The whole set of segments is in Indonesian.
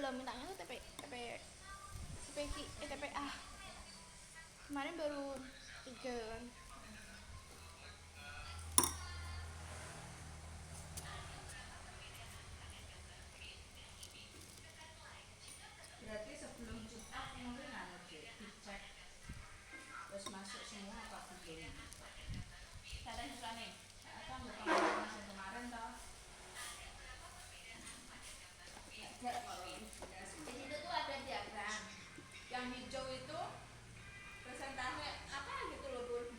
belum mintanya tuh TPA. Kemarin baru 3 kan. Berarti sebelum Jumat mungkin anu dicek terus masuk semua apa belum? Data bukannya. Kan berpengalaman yang kemarin toh. Di situ tuh ada diagram. Yang hijau itu presentasi apa gitu loh Bun.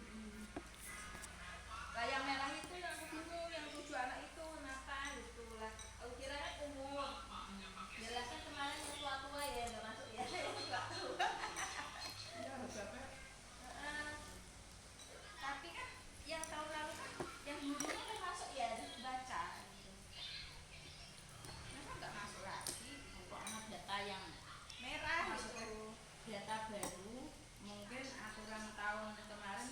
Lah yang merah itu yang aku bingung, yang 7 anak itu kenapa gitu lah. Aku kira kan umur. Jelasnya kemarin yang tua-tua ya nggak masuk ya. Yang tua-tua. Ya berapa? Tapi kan yang tahun lalu kan yang dulunya kan masuk ya baca gitu. Masa nggak masuk lagi? Kok anak data yang Merah masuk gitu. data baru mungkin aturan tahun kemarin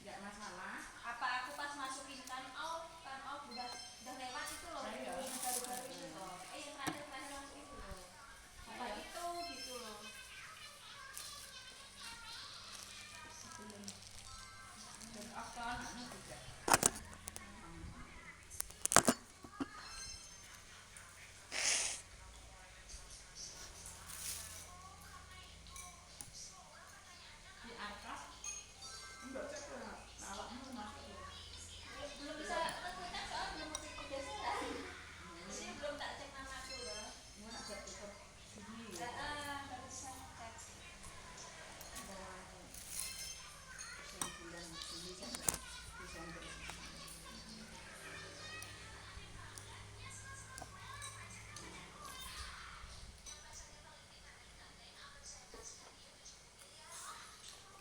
nggak masalah. Apa aku pas masukin kan udah lewat itu loh. Ayo. Yang baru-baru itu loh. Yang terakhir masuk itu loh. Apa itu gitu loh. Sebelum dan aktor anu juga. Di atas enggak cek lah awakmu masuk ya. Belum bisa ngecek soalnya belum mau kegeseran. Jadi belum tak cek namaku loh. Mau nak tetap sini ya. Baru bisa ngecek. Yang bulan Juli sampai Desember.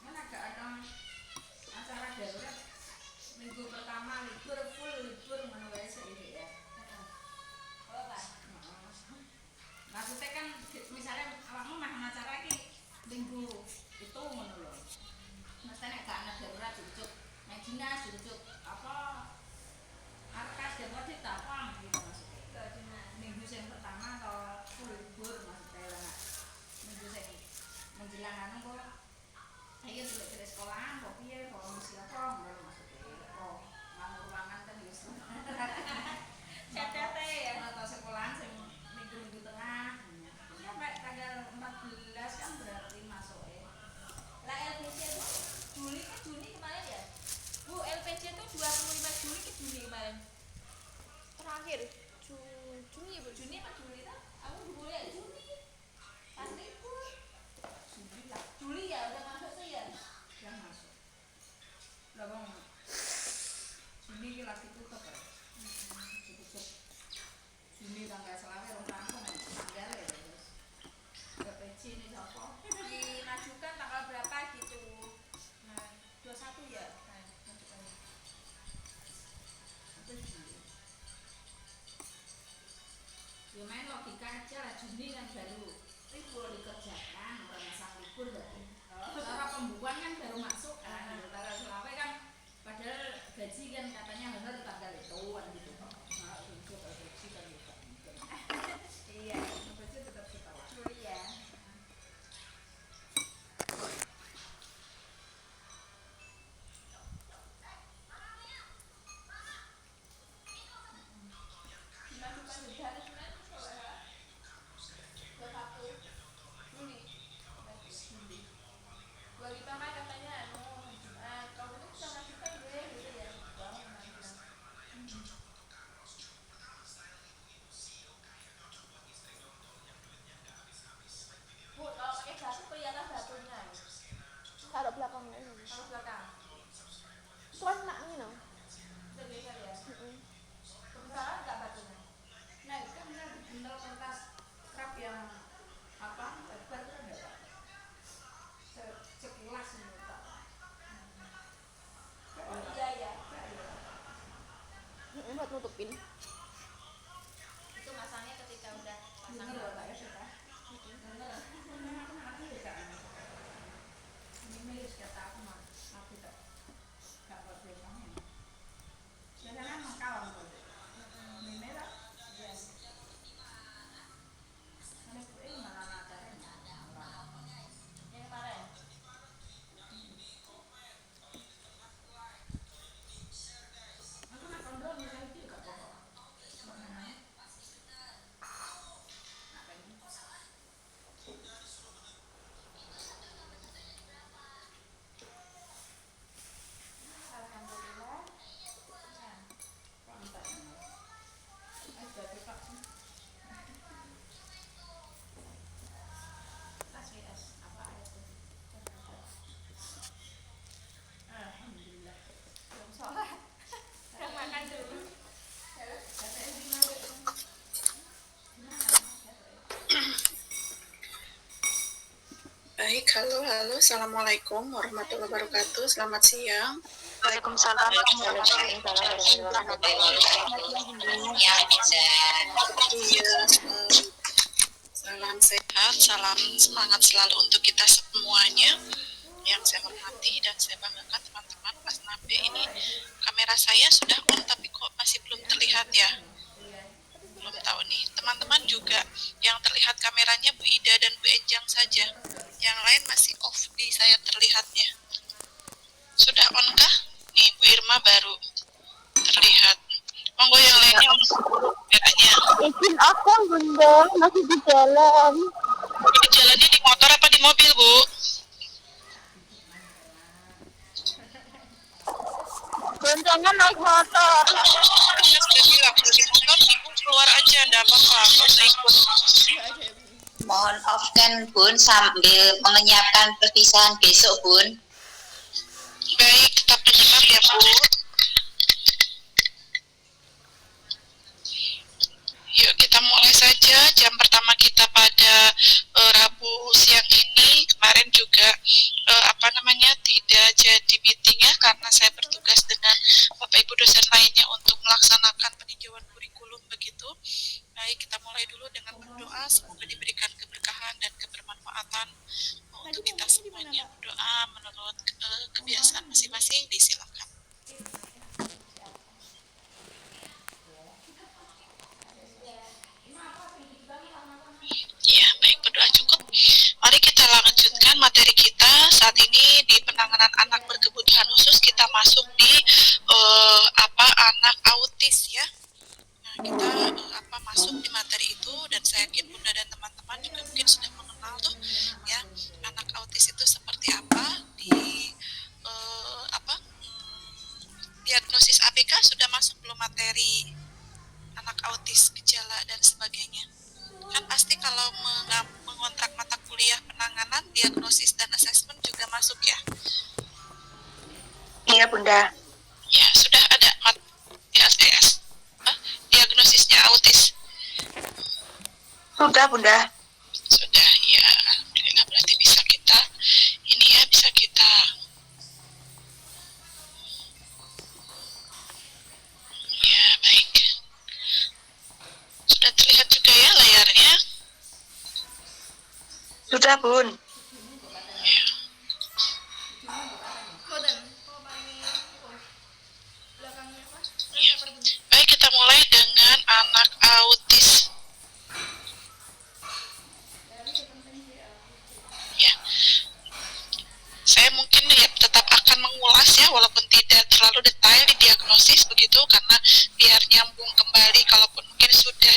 Mana gak ada acara darurat minggu pertama libur full libur menuai sehari ya. Kalau apa? Maksudnya kan misalnya awakmu mah acara iki minggu itu ngono lho. Mestine gak ana darurat jujuk, nek dinas jujuk apa arkas darurat ditapang gitu maksudnya. Gak dinas. Minggu yang pertama atau full libur maksudnya lah. Minggu sing menjelang anu kok ayo dulu dari sekolahan kok piye kok mesti apa ngono maksudnya. Oh, nganu ruangan kan wis. CTT ya. Atau sekolahan sing minggu tengah. Sampai tanggal 14 kan berarti masuk Lah LPC itu Juni kemarin ya? Bu, LPC itu 25 Juli ke Juni kemarin. Terakhir Juni ya Bu? Juni apa Juli tak? Aku dulu ya Juni. Pas libur. Juli ya udah masuk tuh ya. yang masuk. Lah wong Juni iki lagi tutup ya. Tutup. Juni tanggal selawe rong rampung tanggal ya terus. BPC ini sapa? Dimajukan tanggal berapa gitu. Nah, 21 ya. Nah, majukannya. Itu Juli. Ya main logika aja lah Juni kan baru libur dikerjakan orang masang libur berarti. Cara pembukuan kan baru masuk kan. Tanggal selawe kan padahal gaji kan katanya honor tanggal itu kan gitu. Nah, untuk gaji kan juga. Iya, Gaji tetap ketawa. Juli ya. Dimajukan juga ada sebenarnya soalnya 21 Juli. 25 kan katanya kamu tuh bisa majukan deh gitu ya. Wow, bilang. Bu, kalau pakai batu kelihatan batunya. Taruh belakangnya. Kalau belakang. Itu kan nak ini no. Udah geser ya. Kebesaran nggak batunya? Nah, itu kan benar buntel kertas krap yang apa? Lebar itu enggak, Pak? Sekilas ini, Pak. Oh iya ya. Buat nutupin. Itu masangnya ketika udah pasang Bener loh, Pak ya, batu. sudah. Bener. Aku juga. Ini wis kata aku mah. Aku Baik, halo, Assalamualaikum warahmatullahi wabarakatuh. Selamat siang. Waalaikumsalam warahmatullahi Iya, salam sehat, salam semangat selalu untuk kita semuanya. Yang saya hormati dan saya banggakan teman-teman Mas Nabe, ini kamera saya sudah on tapi kok masih belum terlihat ya? Belum tahu nih. Teman-teman juga yang terlihat kameranya Bu Ida dan Bu Enjang saja. Yang lain masih off di saya terlihatnya. Sudah on kah? Nih Bu Irma baru terlihat. Monggo yang lainnya on kameranya. Izin aku bunda masih di jalan. Di jalannya di motor apa di mobil Bu? Goncangan naik motor. Saya sudah bilang kalau di motor Ibu keluar aja, enggak apa-apa. Kalau saya ikut. Mohon off kan Bun sambil menyiapkan perpisahan besok Bun. Baik, tetap menyimak ya Bu. Yuk kita mulai saja jam pertama kita pada Rabu siang ini. Kemarin juga tidak jadi meetingnya karena saya bertugas dengan Bapak Ibu dosen lainnya untuk melaksanakan peninjauan kurikulum begitu. Baik, kita mulai dulu dengan berdoa. Semoga diberikan keberkahan dan kebermanfaatan untuk kita semuanya. Berdoa menurut kebiasaan masing-masing, disilakan. Ya, baik, berdoa cukup. Mari kita lanjutkan materi kita. Saat ini di penanganan anak berkebutuhan khusus kita masuk di anak autis ya. Nah, kita masuk di materi itu dan saya yakin Bunda dan teman-teman juga mungkin sudah mengenal tuh ya anak autis itu seperti apa di diagnosis ABK sudah masuk belum materi anak autis, gejala dan sebagainya. Kan pasti kalau mengontrak mata kuliah penanganan, diagnosis dan asesmen juga masuk ya. Iya Bunda. Ya, sudah ada diagnosisnya autis. Sudah Bunda. Sudah, ya. Alhamdulillah, berarti bisa kita ya, baik. Sudah terlihat juga ya layarnya? Sudah Bun. Ya. Ya. Baik, kita mulai dengan anak autis. Ya. Saya mungkin ya tetap akan mengulas ya walaupun tidak terlalu detail di diagnosis begitu karena biar nyambung kembali kalaupun mungkin sudah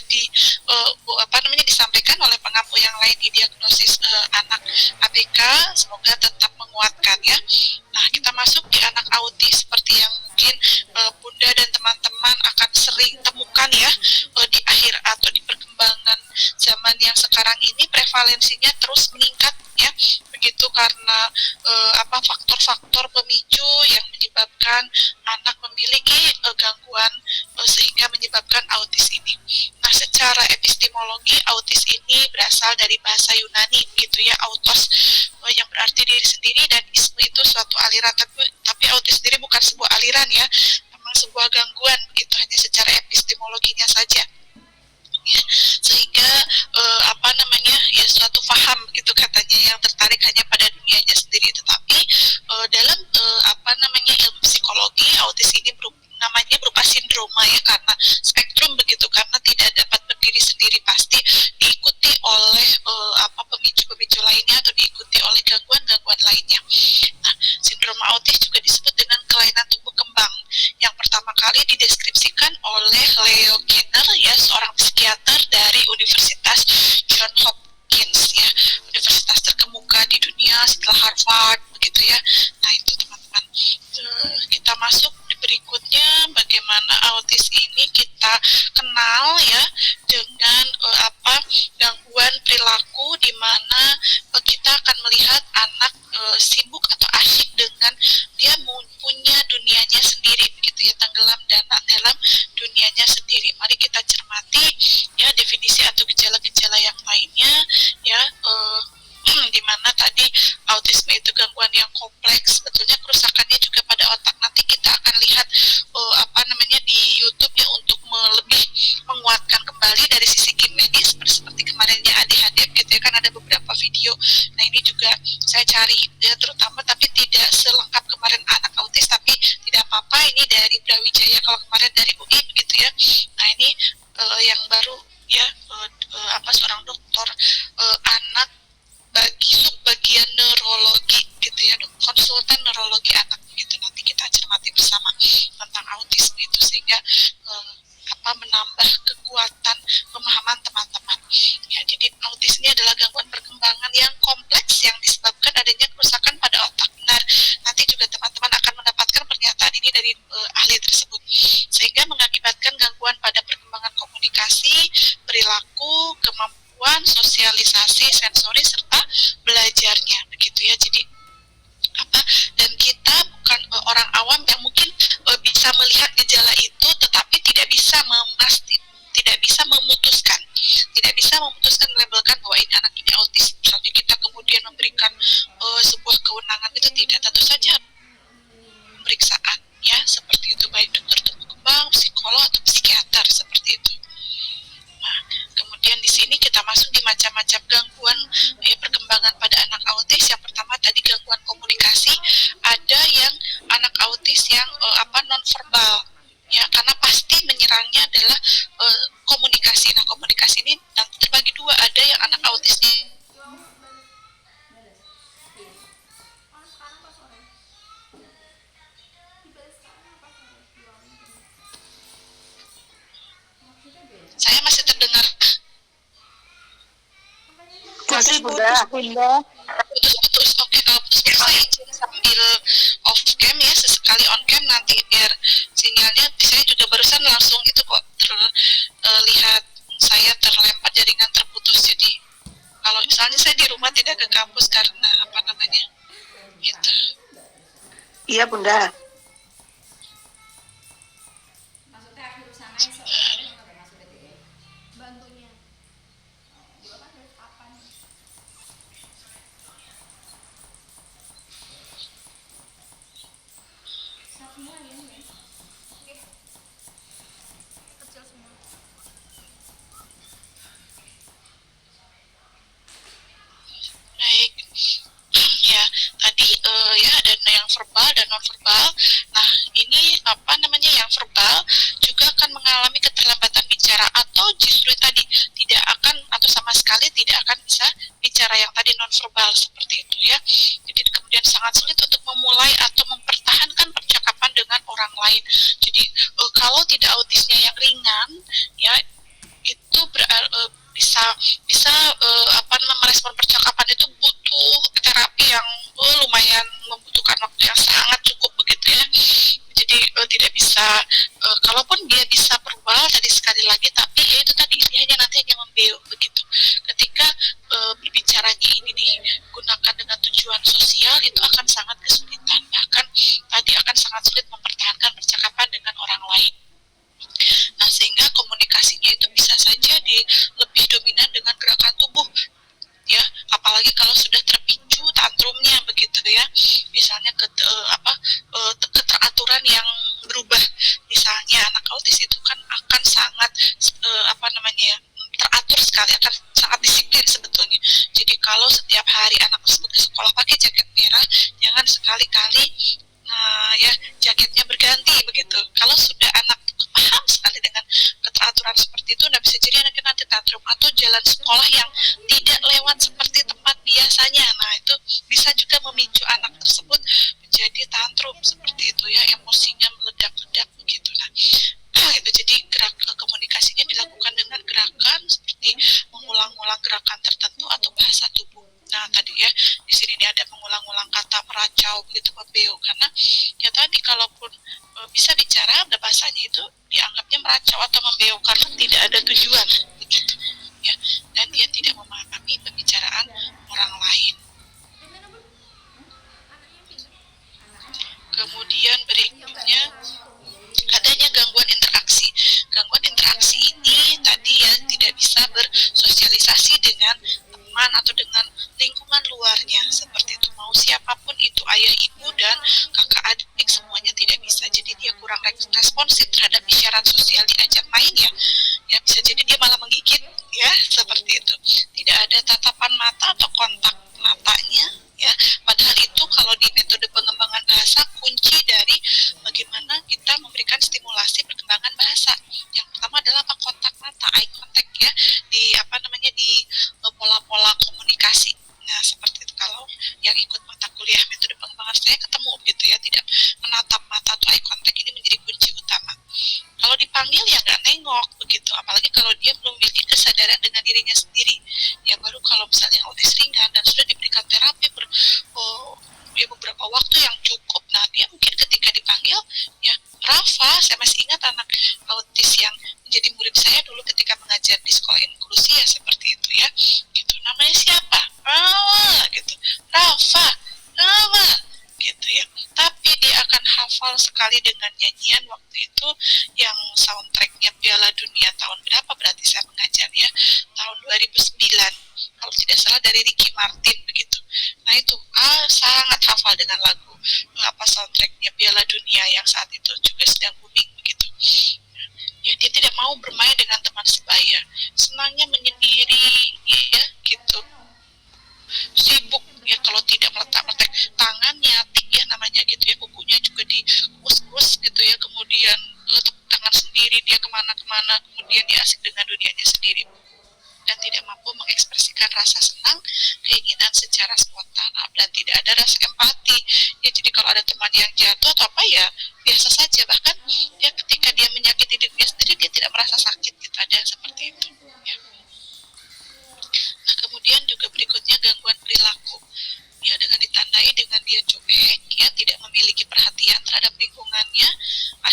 disampaikan oleh pengampu yang lain di diagnosis anak ABK, semoga tetap menguatkan ya. Nah, kita masuk di anak autis seperti yang mungkin Bunda dan teman-teman akan sering temukan ya di akhir atau di perkembangan zaman yang sekarang ini prevalensinya terus meningkat ya, begitu karena faktor-faktor pemicu yang menyebabkan anak memiliki gangguan sehingga menyebabkan autis ini. Nah, secara epistemologi autis ini berasal dari bahasa Yunani gitu ya, autos yang berarti diri sendiri dan isme itu suatu aliran, tapi autis sendiri bukan sebuah aliran ya, memang sebuah gangguan begitu, hanya secara epistemologinya saja. Ya, sehingga ya suatu faham gitu katanya yang tertarik hanya pada dunianya sendiri, tetapi dalam ilmu psikologi autis ini namanya berupa sindroma ya, karena spektrum begitu, karena tidak dapat berdiri sendiri, pasti diikuti oleh pemicu-pemicu lainnya atau diikuti oleh gangguan-gangguan lainnya. Nah, sindroma autis juga disebut dengan kelainan tumbuh kembang yang pertama kali dideskripsikan oleh Leo Kanner ya, seorang psikiater dari Universitas Johns Hopkins ya, universitas terkemuka di dunia setelah Harvard begitu ya. Nah, itu teman-teman, kita masuk di berikutnya bagaimana autis ini kita kenal ya dengan gangguan perilaku di mana kita akan melihat anak sibuk atau asyik dengan dia punya dunianya sendiri begitu ya, tenggelam dalam dunianya sendiri. Mari kita cermati ya definisi atau gejala-gejala yang lainnya ya, di mana tadi video. Nah ini juga saya cari ya, terutama tapi tidak selengkap kemarin anak autis, tapi tidak apa-apa, ini dari Brawijaya, kalau kemarin dari UI begitu ya. Nah ini yang baru ya, seorang dokter anak bagian neurologi gitu ya, konsultan neurologi anak gitu. Nanti kita cermati bersama tentang autisme itu, sehingga menambah kekuatan pemahaman teman-teman ya. Jadi autis ini adalah gangguan perkembangan yang kompleks yang disebabkan adanya kerusakan pada otak. Benar, nanti juga teman-teman akan mendapatkan pernyataan ini dari ahli tersebut, sehingga mengakibatkan gangguan pada perkembangan komunikasi, perilaku, kemampuan sosialisasi, sensori, serta belajarnya begitu ya. Jadi dan kita bukan orang awam yang mungkin bisa melihat gejala itu, tetapi tidak bisa memutuskan melabelkan bahwa ini anak ini autis. Misalnya kita kemudian memberikan sebuah kewenangan, itu tidak. Tentu saja pemeriksaan ya seperti itu, baik dokter tumbuh kembang, psikolog atau psikiater seperti itu. Nah, kemudian di sini kita masuk di macam-macam gangguan perkembangan pada anak autis. Yang pertama tadi gangguan komunikasi. Ada yang anak autis yang nonverbal ya, karena pasti menyerangnya adalah komunikasi. Nah, komunikasi ini nanti terbagi dua. Ada yang anak autisnya saya masih terdengar Masih Bunda. putus. Oke, kalau putus saya izin sambil off cam ya, sesekali on cam nanti biar sinyalnya. Saya juga barusan langsung itu kok terlihat saya terlempar, jaringan terputus. Jadi kalau misalnya saya di rumah tidak ke kampus karena gitu. Iya Bunda. Maksudnya akhir sana iso maksudnya dia. bantunya gua kan dari kapan semua ya nih. Oke, kecil semua. Baik. Ya, tadi ya ada yang verbal dan non verbal. Nah, ini yang verbal juga akan mengalami keterlambatan bicara, atau justru tadi tidak akan atau sama sekali tidak akan bisa bicara, yang tadi non verbal seperti itu ya. Jadi kemudian sangat sulit untuk memulai atau mempertahankan percakapan dengan orang lain. Jadi kalau tidak autisnya yang ringan ya, itu bisa merespon percakapan itu butuh terapi yang lumayan membutuhkan waktu yang sangat cukup begitu ya. Jadi tidak bisa, kalaupun dia bisa verbal tadi sekali lagi, tapi ya itu tadi dia nanti hanya membeuk begitu. Ketika berbicaranya ini digunakan dengan tujuan sosial, itu akan sangat kesulitan, bahkan tadi akan sangat sulit mempertahankan percakapan dengan orang lain. Nah, sehingga komunikasinya itu bisa saja lebih dominan dengan gerakan tubuh ya, apalagi kalau sudah terpicu tantrumnya begitu ya. Misalnya keteraturan yang berubah, misalnya anak autis itu kan akan sangat teratur sekali, akan sangat disiplin sebetulnya. Jadi kalau setiap hari anak tersebut ke sekolah pakai jaket merah, jangan sekali-kali jaketnya berganti begitu. Kalau sudah anak paham sekali dengan keteraturan seperti itu, nah bisa jadi anaknya nanti tantrum, atau jalan sekolah yang tidak lewat seperti tempat biasanya. Nah, itu bisa juga memicu anak tersebut menjadi tantrum seperti itu ya, emosinya meledak-ledak begitu. Nah, itu jadi komunikasinya dilakukan dengan gerakan seperti mengulang-ulang gerakan tertentu atau bahasa tubuh. Nah, tadi ya di sini nih ada mengulang-ulang kata meracau begitu, membeuk, karena ya tadi kalaupun bisa bicara, bahasanya itu dianggapnya meracau atau membeuk karena tidak ada tujuan begitu ya, dan dia tidak memahami pembicaraan orang lain. Kemudian berikutnya adanya gangguan interaksi. Gangguan interaksi ini tadi ya tidak bisa bersosialisasi dengan teman atau dengan lingkungan luarnya seperti itu. Mau siapapun itu, ayah, ibu, dan kakak adik, semuanya tidak bisa. Jadi dia kurang responsif terhadap isyarat sosial diajak main ya. Ya bisa jadi dia malah menggigit ya, seperti itu. Tidak ada tatapan mata atau kontak yang ikut mata kuliah metode pengembangan saya ketemu gitu ya, tidak menatap mata atau eye contact ini menjadi kunci utama. Kalau dipanggil ya nggak nengok begitu, apalagi kalau dia belum memiliki kesadaran dengan dirinya sendiri. Ya baru kalau misalnya autis ringan dan sudah diberikan terapi beberapa waktu yang cukup, nah dia mungkin ketika dipanggil ya, Rafa, saya masih ingat anak autis yang menjadi murid saya dulu ketika mengajar di sekolah inklusi ya seperti itu ya, gitu. Namanya siapa? Gitu. Rafa, gitu ya. Tapi dia akan hafal sekali dengan nyanyian waktu itu yang soundtracknya Piala Dunia tahun berapa berarti saya mengajar ya, tahun 2009 kalau tidak salah, dari Ricky Martin begitu. Nah itu sangat hafal dengan lagu soundtracknya Piala Dunia yang saat itu juga sedang booming begitu. Ya dia tidak mau bermain dengan teman sebaya, senangnya menyendiri ya gitu, sibuk ya kalau tidak meletak-letak tangannya, ya namanya gitu ya, kukunya juga dikus-kus gitu ya, kemudian tepuk tangan sendiri, dia kemana-kemana, kemudian dia asik dengan dunianya sendiri dan tidak mampu mengekspresikan rasa senang, keinginan secara spontan dan tidak ada rasa empati ya. Jadi kalau ada teman yang jatuh atau apa ya biasa saja, bahkan ya ketika dia menyakiti dirinya sendiri dia tidak merasa sakit gitu, ada seperti itu ya. Nah kemudian juga berikutnya gangguan perilaku ya, dengan ditandai dengan dia cuek ya, tidak memiliki perhatian terhadap lingkungannya,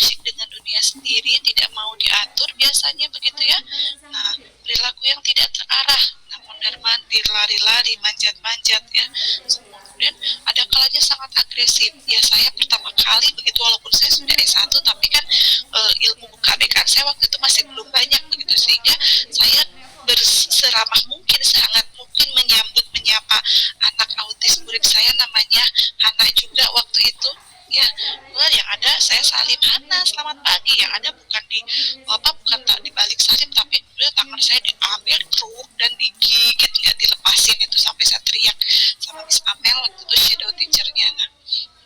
asyik dengan dunia sendiri, tidak mau diatur biasanya begitu ya. Nah perilaku yang tidak terarah, nah mondar-mandir, lari-lari, manjat-manjat ya. Kemudian ada kalanya sangat agresif ya. Saya pertama kali begitu, walaupun saya sudah S1 tapi kan ilmu KBK saya waktu itu masih belum banyak begitu, sehingga saya berseramah mungkin, sangat mungkin menyapa anak autis murid saya namanya Hana juga waktu itu ya. Yang ada saya salim, Hana selamat pagi, yang ada bukan tak dibalik salim, tapi tangan saya diambil truk dan digigit, nggak dilepasin itu, sampai saya teriak sama Miss Amel waktu itu shadow teachernya. Nah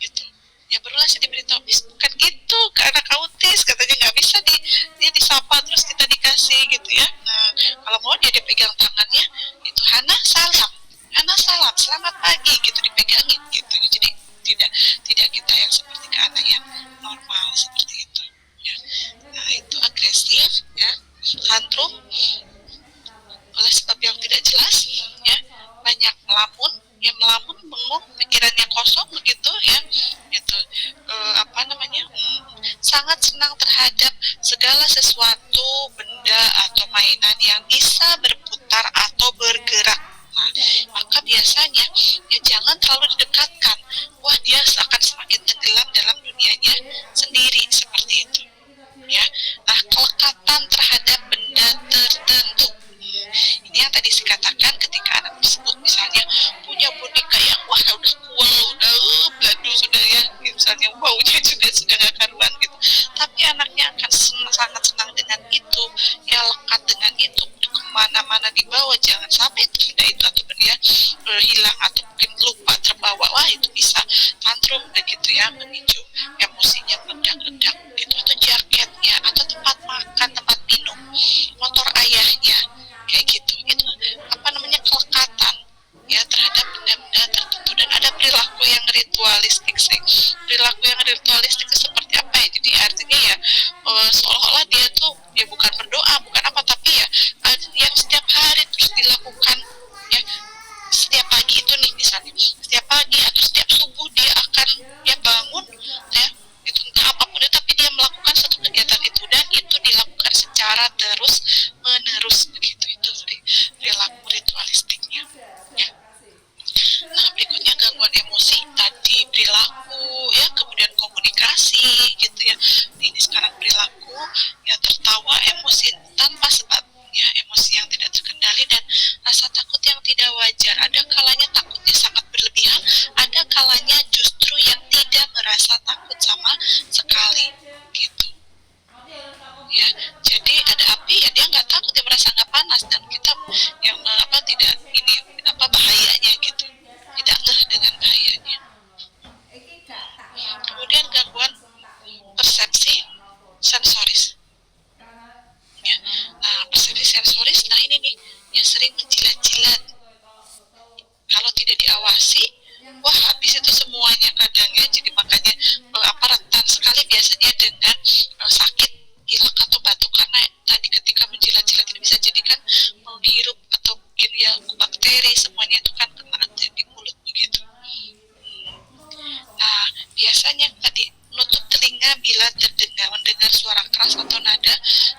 gitu ya, barulah saya diberitahu, Miss bukan gitu ke anak autis, katanya nggak bisa dia disapa terus kita dikasih gitu ya. Nah kalau mau dia dipegang tangannya itu, Hana salam selamat pagi gitu, dipegangin gitu. Jadi tidak kita yang seperti ke anak yang normal seperti itu ya. Nah itu agresif ya, tantrum oleh sebab yang tidak jelas ya, banyak melamun ya, bengong, pikirannya kosong begitu ya, itu sangat senang terhadap segala sesuatu, benda atau mainan yang bisa berputar atau bergerak. Nah, maka biasanya ya jangan terlalu didekatkan, wah dia akan semakin tenggelam dalam dunianya sendiri seperti itu ya. Nah kelekatan terhadap benda tertentu, ini yang tadi saya katakan, ketika anak tersebut misalnya punya boneka yang wah udah cool, udah beladu sudah ya, misalnya wownya juga sudah gak karuan gitu, tapi anaknya akan sangat senang dengan itu ya, lekat dengan itu, kemana-mana dibawa, jangan sampai benda itu atau benda hilang atau mungkin lupa terbawa, wah itu bisa tantrum begitu ya, memicu emosinya meledak-ledak gitu, atau jaketnya atau tempat makan, tempat minum, motor ayahnya kayak gitu, itu kelekatan ya terhadap benda-benda tertentu. Dan ada perilaku yang ritualistik sih. Perilaku yang ritualistik itu seperti apa ya, jadi artinya ya seolah-olah dia tuh ya bukan berdoa, bukan apa, tapi ya yang setiap hari terus dilakukan ya, setiap pagi itu nih misalnya, setiap pagi atau setiap subuh dia akan bangun ya, itu entah apapun itu, tapi dia melakukan satu kegiatan itu dan itu dilakukan secara terus menerus begitu. Itu perilaku ritualistiknya ya. Nah berikutnya gangguan emosi, tadi perilaku ya, kemudian komunikasi gitu ya. Ini sekarang perilaku ya, tertawa, emosi tanpa sebab ya, emosi yang tidak terkendali dan rasa takut yang tidak wajar. Ada kalanya takutnya sangat berlebihan, ada kalanya justru yang tidak merasa takut sama sekali gitu ya. Jadi ada api ya dia nggak takut, dia merasa nggak panas, dan kita yang tidak ini bahayanya gitu, tidak ngeh dengan bahayanya. Kemudian gangguan persepsi sensoris ya. Nah persepsi sensoris, nah ini nih yang sering menjilat-jilat kalau tidak diawasi, itu semuanya kadang ya, jadi makanya rentan sekali biasanya dengan sakit pilek atau batuk, karena tadi ketika menjilat-jilat ini bisa jadi kan menghirup atau mungkin ya bakteri semuanya itu kan kena di mulut begitu. Nah, biasanya tadi menutup telinga bila mendengar suara keras atau nada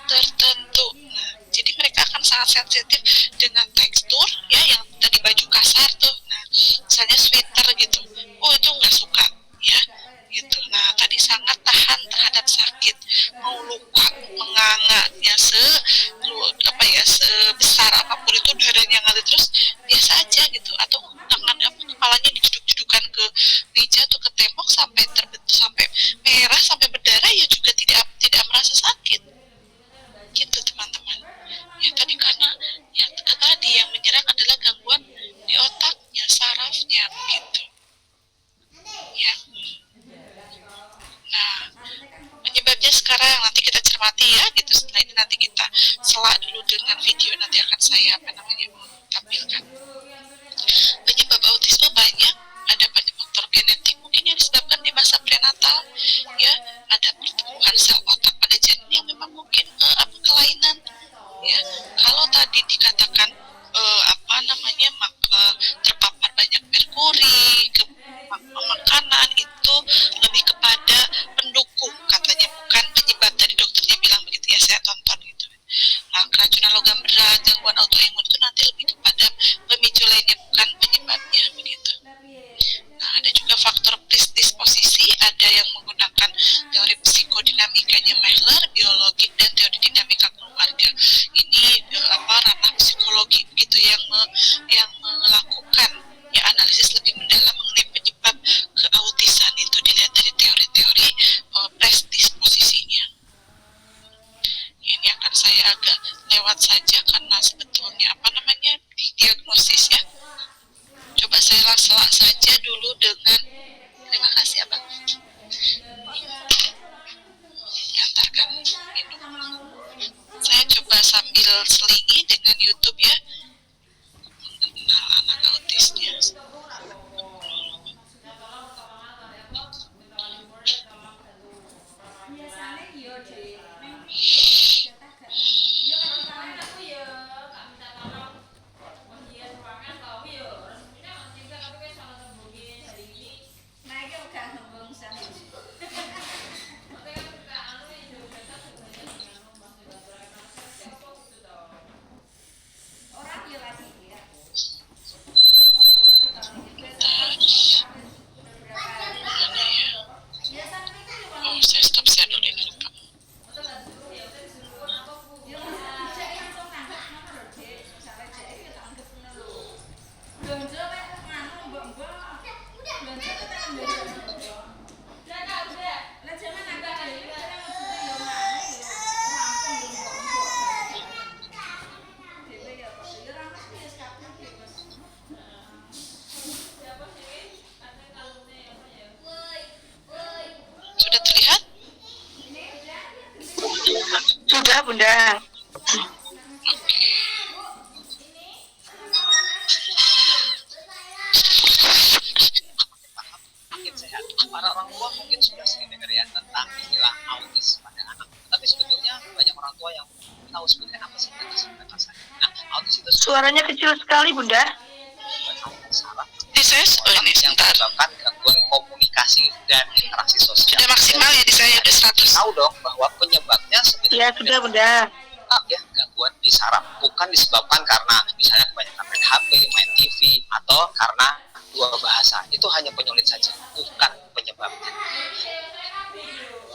tertentu. Nah, jadi mereka akan sangat sensitif dengan tekstur ya, yang tadi baju kasar tuh. Nah, misalnya sweater gitu, oh itu nggak suka ya gitu. Nah, tadi sangat tahan terhadap sakit, mau luka menganganya sebesar apapun itu darahnya ngalir terus biasa aja gitu, atau tangan kepalanya dijeduk-jedukan ke meja atau ke tembok sampai terbentuk, sampai merah, sampai berdarah ya juga tidak merasa sakit gitu teman-teman ya. Tadi karena yang tadi yang menyerang adalah gangguan di otaknya, sarafnya begitu ya. Nah, penyebabnya sekarang nanti kita cermati ya gitu. Setelah ini nanti kita selak dulu dengan video, nanti akan saya tampilkan. Penyebab autisme banyak, ada pada faktor genetik mungkin yang disebabkan di masa prenatal ya, ada pertumbuhan sel otak pada janin yang memang mungkin kelainan ya. Kalau tadi dikatakan terpapar banyak merkuri ke makanan, itu lebih kepada pendukung katanya, bukan penyebab. Tadi dokternya bilang begitu ya, saya tonton gitu. Nah, keracunan logam berat, gangguan autoimun itu nanti lebih kepada pemicu lainnya, bukan penyebabnya begitu. Nah, ada juga faktor predisposisi, ada yang menggunakan teori psikodinamikanya Mehler, biologi, dan teori dinamika keluarga. Ini ranah psikologi begitu yang melakukan ya analisis lebih mendalam mengenai penyebab keautisan itu, dilihat dari teori-teori predisposisinya. Ini akan saya agak lewat saja karena sebetulnya di diagnosis ya. Coba saya selak saja dulu dengan, terima kasih Abang, ngantarkan minum. Saya coba sambil selingi dengan YouTube ya, mengenal anak autisnya. Saya stop share dulu ini rekam. Sudah terlihat? Sudah, Bunda. Mungkin sehat. Para orang tua mungkin sudah sering dengar ya tentang istilah autis pada anak. Tapi sebetulnya banyak orang tua yang tahu sebenarnya apa sih batasannya. Nah, autis itu Suaranya kecil sekali, Bunda. ini yang menyebabkan gangguan komunikasi dan interaksi sosial. Sudah maksimal ya di saya, udah 100. Tahu dong bahwa penyebabnya sebetulnya Ya, sudah, Bunda. ya gangguan di saraf, bukan disebabkan karena misalnya kebanyakan main HP, main TV, atau karena dua bahasa. Itu hanya penyulit saja, bukan penyebabnya.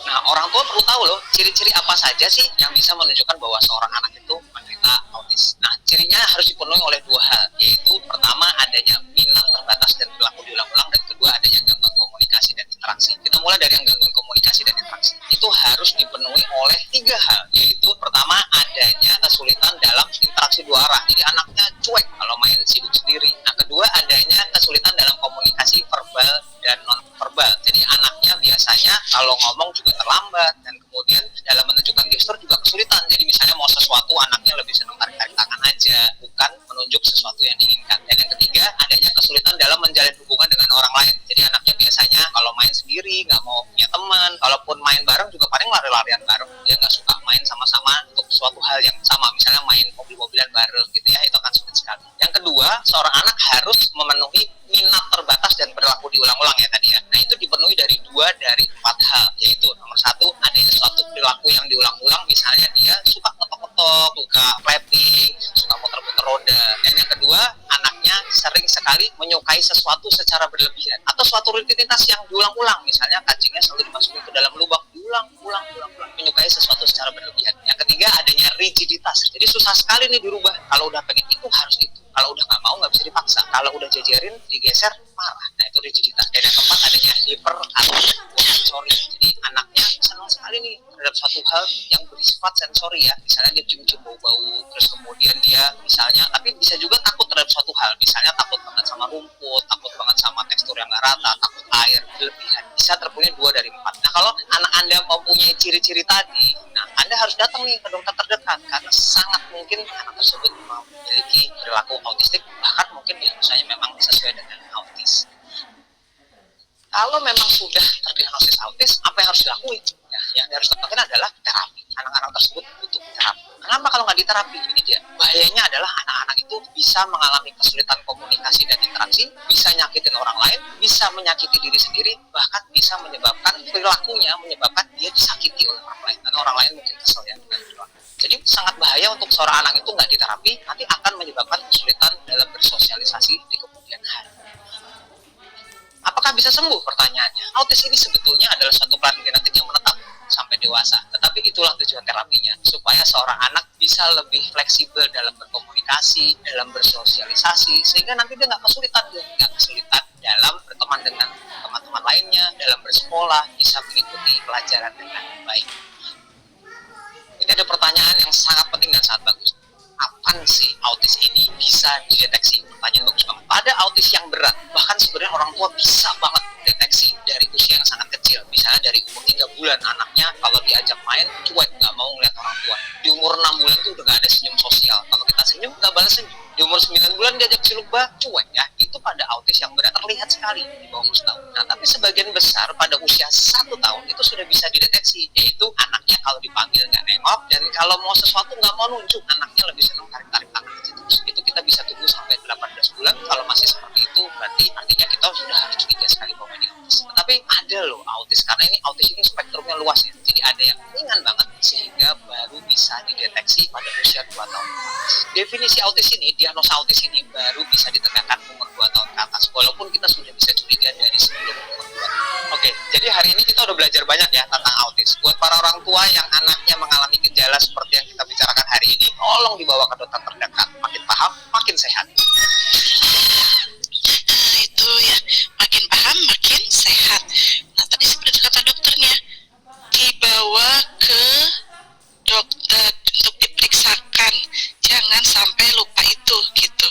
Nah, orang tua perlu tahu loh, ciri-ciri apa saja sih yang bisa menunjukkan bahwa seorang anak itu menderita autis. Nah, cirinya harus dipenuhi oleh dua hal, yaitu pertama adanya minat terbatas dan berlaku diulang-ulang, dan kedua adanya gangguan komunikasi dan interaksi. Kita mulai dari yang gangguan komunikasi dan interaksi. Itu harus dipenuhi oleh tiga hal, yaitu pertama adanya kesulitan dalam interaksi dua arah. Jadi anaknya cuek kalau main sibuk sendiri. Nah, kedua adanya kesulitan dalam komunikasi verbal dan non verbal. Jadi anaknya biasanya kalau ngomong juga terlambat, dan kemudian dalam menunjukkan gestur juga kesulitan. Jadi misalnya mau sesuatu anaknya lebih senang tarik-tarik tangan aja, bukan menunjuk sesuatu yang diinginkan. Dan yang ketiga, adanya kesulitan dalam menjalin hubungan dengan orang lain. Jadi anaknya biasanya kalau main sendiri nggak mau punya teman, kalaupun main bareng juga paling lari-larian bareng. Dia nggak suka main sama-sama untuk suatu hal yang sama, misalnya main mobil-mobilan bareng gitu ya, itu akan sulit sekali. Yang kedua, seorang anak harus memenuhi minat terbatas dan berlaku diulang-ulang ya tadi ya. Nah itu dipenuhi dari 2 dari 4 hal, yaitu nomor 1, adanya suatu perilaku yang diulang-ulang, misalnya dia suka ngetok-ngetok, suka clapping, suka muter-muter roda. Dan yang kedua, anaknya sering sekali menyukai sesuatu secara berlebihan atau suatu rutinitas yang diulang-ulang, misalnya kancingnya selalu dimasukin ke dalam lubang, diulang-ulang, menyukai sesuatu secara berlebihan. Yang ketiga, adanya rigiditas. Jadi susah sekali nih dirubah. Kalau udah pengen itu harus itu. Kalau udah nggak mau nggak bisa dipaksa. Kalau udah jajarin digeser marah. Nah itu rigiditas. Dan yang keempat adanya hiper atau sensori. Jadi anaknya senang sekali nih terhadap suatu hal yang bersifat sensori ya. Misalnya dia cium-cium bau-bau, terus kemudian dia misalnya, tapi bisa juga takut terhadap suatu hal. Misalnya takut banget sama rumput, takut banget sama tekstur yang nggak rata, takut air berlebihan. Bisa terpenuhi 2 dari 4. Nah kalau anak Anda mempunyai ciri-ciri tadi, nah Anda harus datang nih ke dokter terdekat karena sangat mungkin anak tersebut memiliki perilaku autistik, bahkan mungkin diagnosanya memang sesuai dengan autis. Kalau memang sudah terdiagnosis autis, apa yang harus dilakuin? Ya, yang harus dilakukan adalah terapi. Anak-anak tersebut butuh terapi. Kenapa kalau nggak diterapi? Ini dia. Bahayanya adalah anak-anak itu bisa mengalami kesulitan komunikasi dan interaksi, bisa nyakitin orang lain, bisa menyakiti diri sendiri, bahkan bisa menyebabkan perilakunya, menyebabkan dia disakiti oleh orang lain. Dan orang lain mungkin kesel ya dengan perilaku. Jadi sangat bahaya untuk seorang anak itu nggak diterapi, nanti akan menyebabkan kesulitan dalam bersosialisasi di kemudian hari. Apakah bisa sembuh? Pertanyaannya. Autis ini sebetulnya adalah suatu kelainan genetik yang menetap sampai dewasa. Tetapi itulah tujuan terapinya, supaya seorang anak bisa lebih fleksibel dalam berkomunikasi, dalam bersosialisasi, sehingga nanti dia nggak kesulitan dalam berteman dengan teman-teman lainnya, dalam bersekolah, bisa mengikuti pelajaran dengan baik. Ini ada pertanyaan yang sangat penting dan sangat bagus. Kapan sih autis ini bisa dideteksi? Pertanyaan bagus banget. Pada autis yang berat, bahkan sebenarnya orang tua bisa banget deteksi dari usia yang sangat kecil. Misalnya dari umur 3 bulan, anaknya kalau diajak main, cuek, nggak mau ngeliat orang tua. Di umur 6 bulan tuh udah nggak ada senyum sosial. Kalau kita senyum, nggak balas senyum. Di umur 9 bulan diajak ciluk bah, cuek ya. Itu pada autis yang berat, terlihat sekali di bawah umur setahun. Nah, tapi sebagian besar pada usia 1 tahun itu sudah bisa dideteksi. Yaitu anaknya kalau dipanggil nggak nengok, dan kalau mau sesuatu nggak mau nunjuk, anaknya lebih senang tarik-tarik tangan aja terus. Itu kita bisa tunggu sampai 18 bulan. Kalau masih seperti itu, berarti artinya kita sudah harus curiga sekali bahwa ini autis. Tetapi ada loh autis, karena ini autis ini spektrumnya luas ya. Jadi ada yang ringan banget, sehingga baru bisa dideteksi pada usia 2 tahun. Definisi autis ini, diagnosa autis ini baru bisa ditegakkan umur 2 tahun ke atas, walaupun kita sudah bisa curiga dari sebelum umur 2 tahun. Oke, jadi hari ini kita udah belajar banyak ya tentang autis. Buat para orang tua yang anaknya mengalami gejala seperti yang kita bicarakan hari ini, tolong dibawa ke dokter terdekat. Makin paham, makin sehat. Itu ya, makin paham makin sehat. Nah tadi seperti kata dokternya, dibawa ke dokter untuk diperiksakan, jangan sampai lupa itu gitu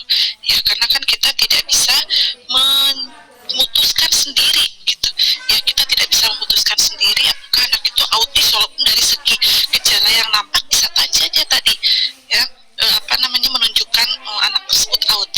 ya, karena kan kita tidak bisa memutuskan sendiri gitu ya, kita tidak bisa memutuskan sendiri apakah anak itu autis, walaupun dari segi gejala yang nampak bisa saja tadi ya menunjukkan anak tersebut autis.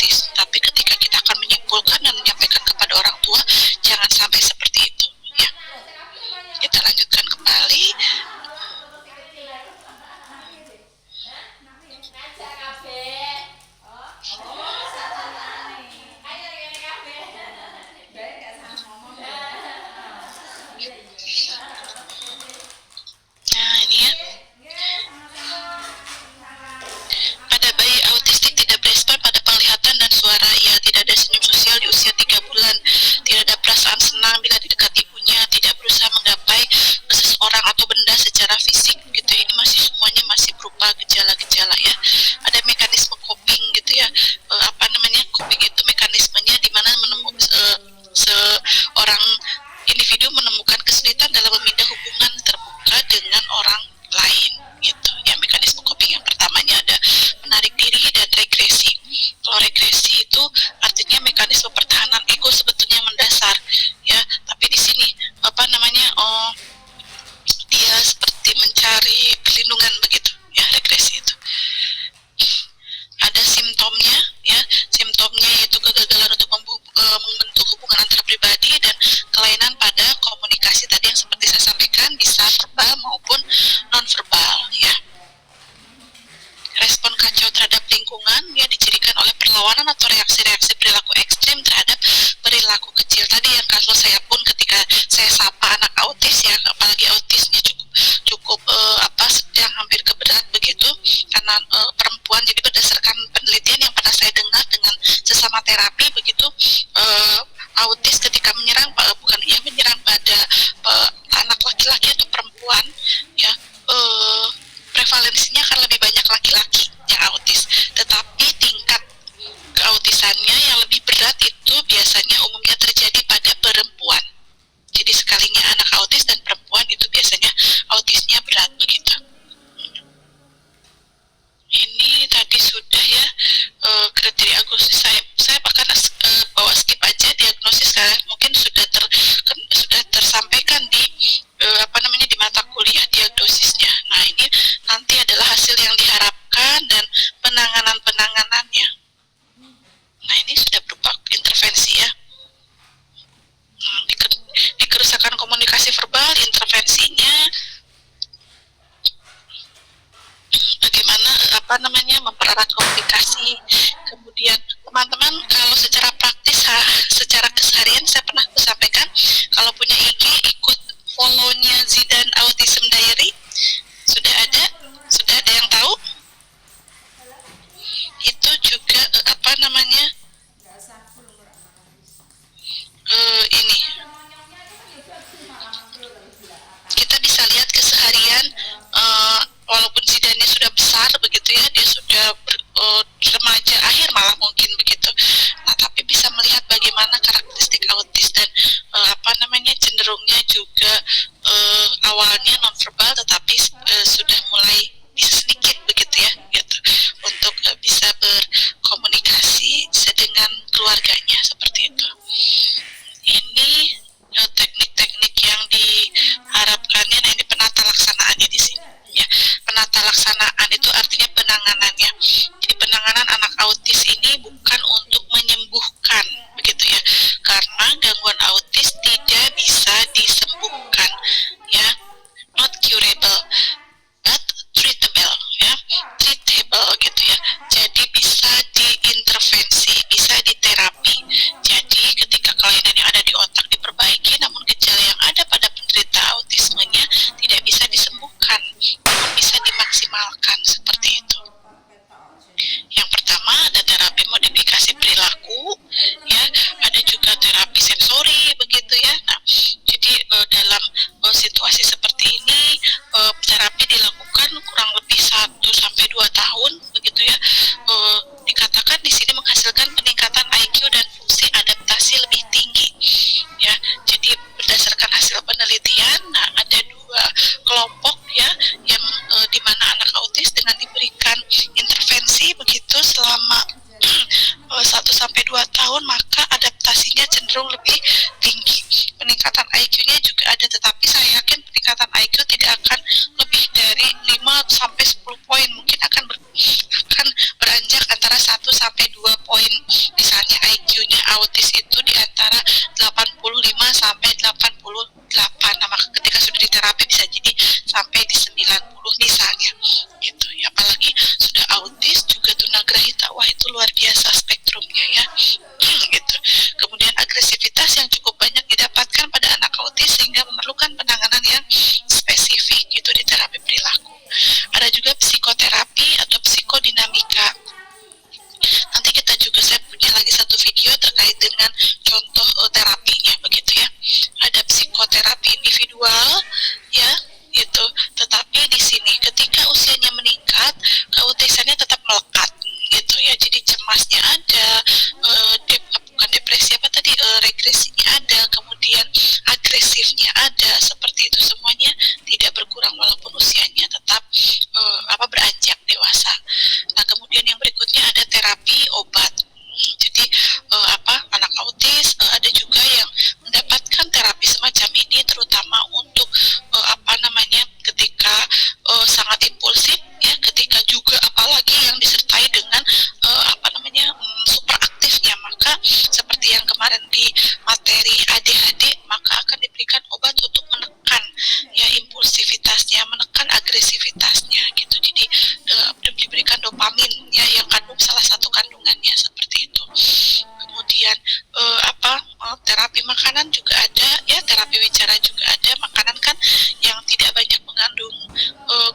aku kecil tadi yang kasus saya pun ketika saya sapa anak autis ya, apalagi autisnya cukup yang hampir ke berat begitu karena perempuan, jadi berdasarkan penelitian yang pernah saya dengar dengan sesama terapi begitu, autis ketika menyerang menyerang pada anak laki-laki atau perempuan ya, prevalensinya akan lebih banyak laki-laki yang autis, tetapi tingkat keautisannya yang lebih berat itu biasanya umumnya terjadi pada perempuan. Jadi sekalinya anak autis dan perempuan itu biasanya autisnya berat begitu. Ini tadi sudah ya, kriteria Agustus saya bahkan bawa skip aja diagnosis karena mungkin sudah tersampaikan di di mata kuliah diagnosisnya. Nah ini nanti adalah hasil yang diharapkan dan penanganannya. Nah ini sudah berupa intervensi ya. Nah, di kerusakan komunikasi verbal, intervensinya bagaimana mempererat komunikasi. Kemudian teman-teman kalau secara praktis secara keseharian saya pernah sampaikan kalau punya IG ikut follow-nya Zidan Autism Diary, sudah ada yang tahu? Itu juga ini kita bisa lihat keseharian, walaupun Zidannya sudah besar begitu ya, dia sudah remaja akhir malah mungkin begitu. Nah tapi bisa melihat bagaimana karakteristik autis dan cenderungnya juga awalnya nonverbal tetapi sudah mulai bisa sedikit begitu ya gitu untuk bisa berkomunikasi dengan keluarganya seperti itu. Ini teknik-teknik yang diharapkannya. Nah ini penata laksanaannya di sini ya. Penata laksanaan itu artinya penanganannya. Jadi penanganan anak autis ini bukan untuk menyembuhkan begitu ya, karena gangguan autis tidak bisa disembuhkan ya, not curable but treatable ya, treatable gitu ya. Jadi bisa diintervensi, bisa diterapi. Jadi ketika kelainan yang ada di otak diperbaiki, namun gejala yang ada pada penderita autismenya tidak bisa disembuhkan, namun bisa dimaksimalkan seperti itu. Yang pertama ada terapi modifikasi perilaku ya, ada juga terapi sensori begitu ya. Nah, jadi dalam situasi seperti ini terapi dilakukan kurang lebih 1-2 tahun begitu ya. Dikatakan di sini menghasilkan peningkatan IQ dan fungsi adaptasi lebih tinggi ya. Jadi berdasarkan hasil penelitian, nah ada 2 kelompok ya yang di mana anak autis dengan diberikan intervensi begitu selama 1-2 tahun maka adaptasinya cenderung lebih tinggi. Peningkatan IQ-nya juga ada, tetapi saya yakin peningkatan IQ tidak akan lebih dari 5-10 poin, mungkin akan beranjak antara 1-2 poin. Misalnya IQ-nya autis itu di antara 85-88. Nah, maka ketika sudah diterapi bisa jadi sampai di 90 misalnya gitu ya. Apalagi sudah autis juga tunagrahita, wah itu luar biasa spektrumnya ya gitu. Kemudian agresivitas yang cukup banyak didapatkan pada anak autis sehingga memerlukan penanganan yang spesifik itu di terapi perilaku. Ada juga psikoterapi atau psikodinamika. Nanti saya punya lagi satu video terkait dengan contoh terapinya begitu ya. Ada psikoterapi individual ya gitu, tetapi di sini ketika usianya meningkat keautisannya tetap melekat gitu ya. Jadi cemasnya ada, bukan depresi regresinya ada, kemudian agresifnya ada, seperti itu semuanya tidak berkurang walaupun usianya tetap beranjak dewasa. Nah kemudian yang berikutnya ada terapi obat. Jadi anak autis ada juga yang mendapatkan terapi semacam ini terutama untuk ketika sangat impulsif ya, ketika juga apalagi yang disertai dengan super aktifnya, maka seperti yang kemarin di materi ADHD maka akan diberikan obat untuk menekan ya impulsivitasnya, menekan agresivitasnya gitu. Jadi diberikan dopamin ya yang salah satu kandungannya seperti itu. Kemudian makanan juga ada ya, terapi wicara juga ada, makanan kan yang tidak banyak mengandung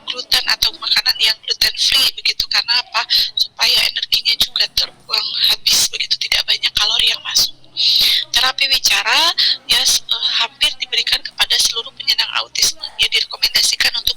gluten atau makanan yang gluten free begitu. Karena apa? Supaya energinya juga terbuang habis begitu, tidak banyak kalori yang masuk. Terapi wicara ya hampir diberikan kepada seluruh penyandang autisme, ya direkomendasikan untuk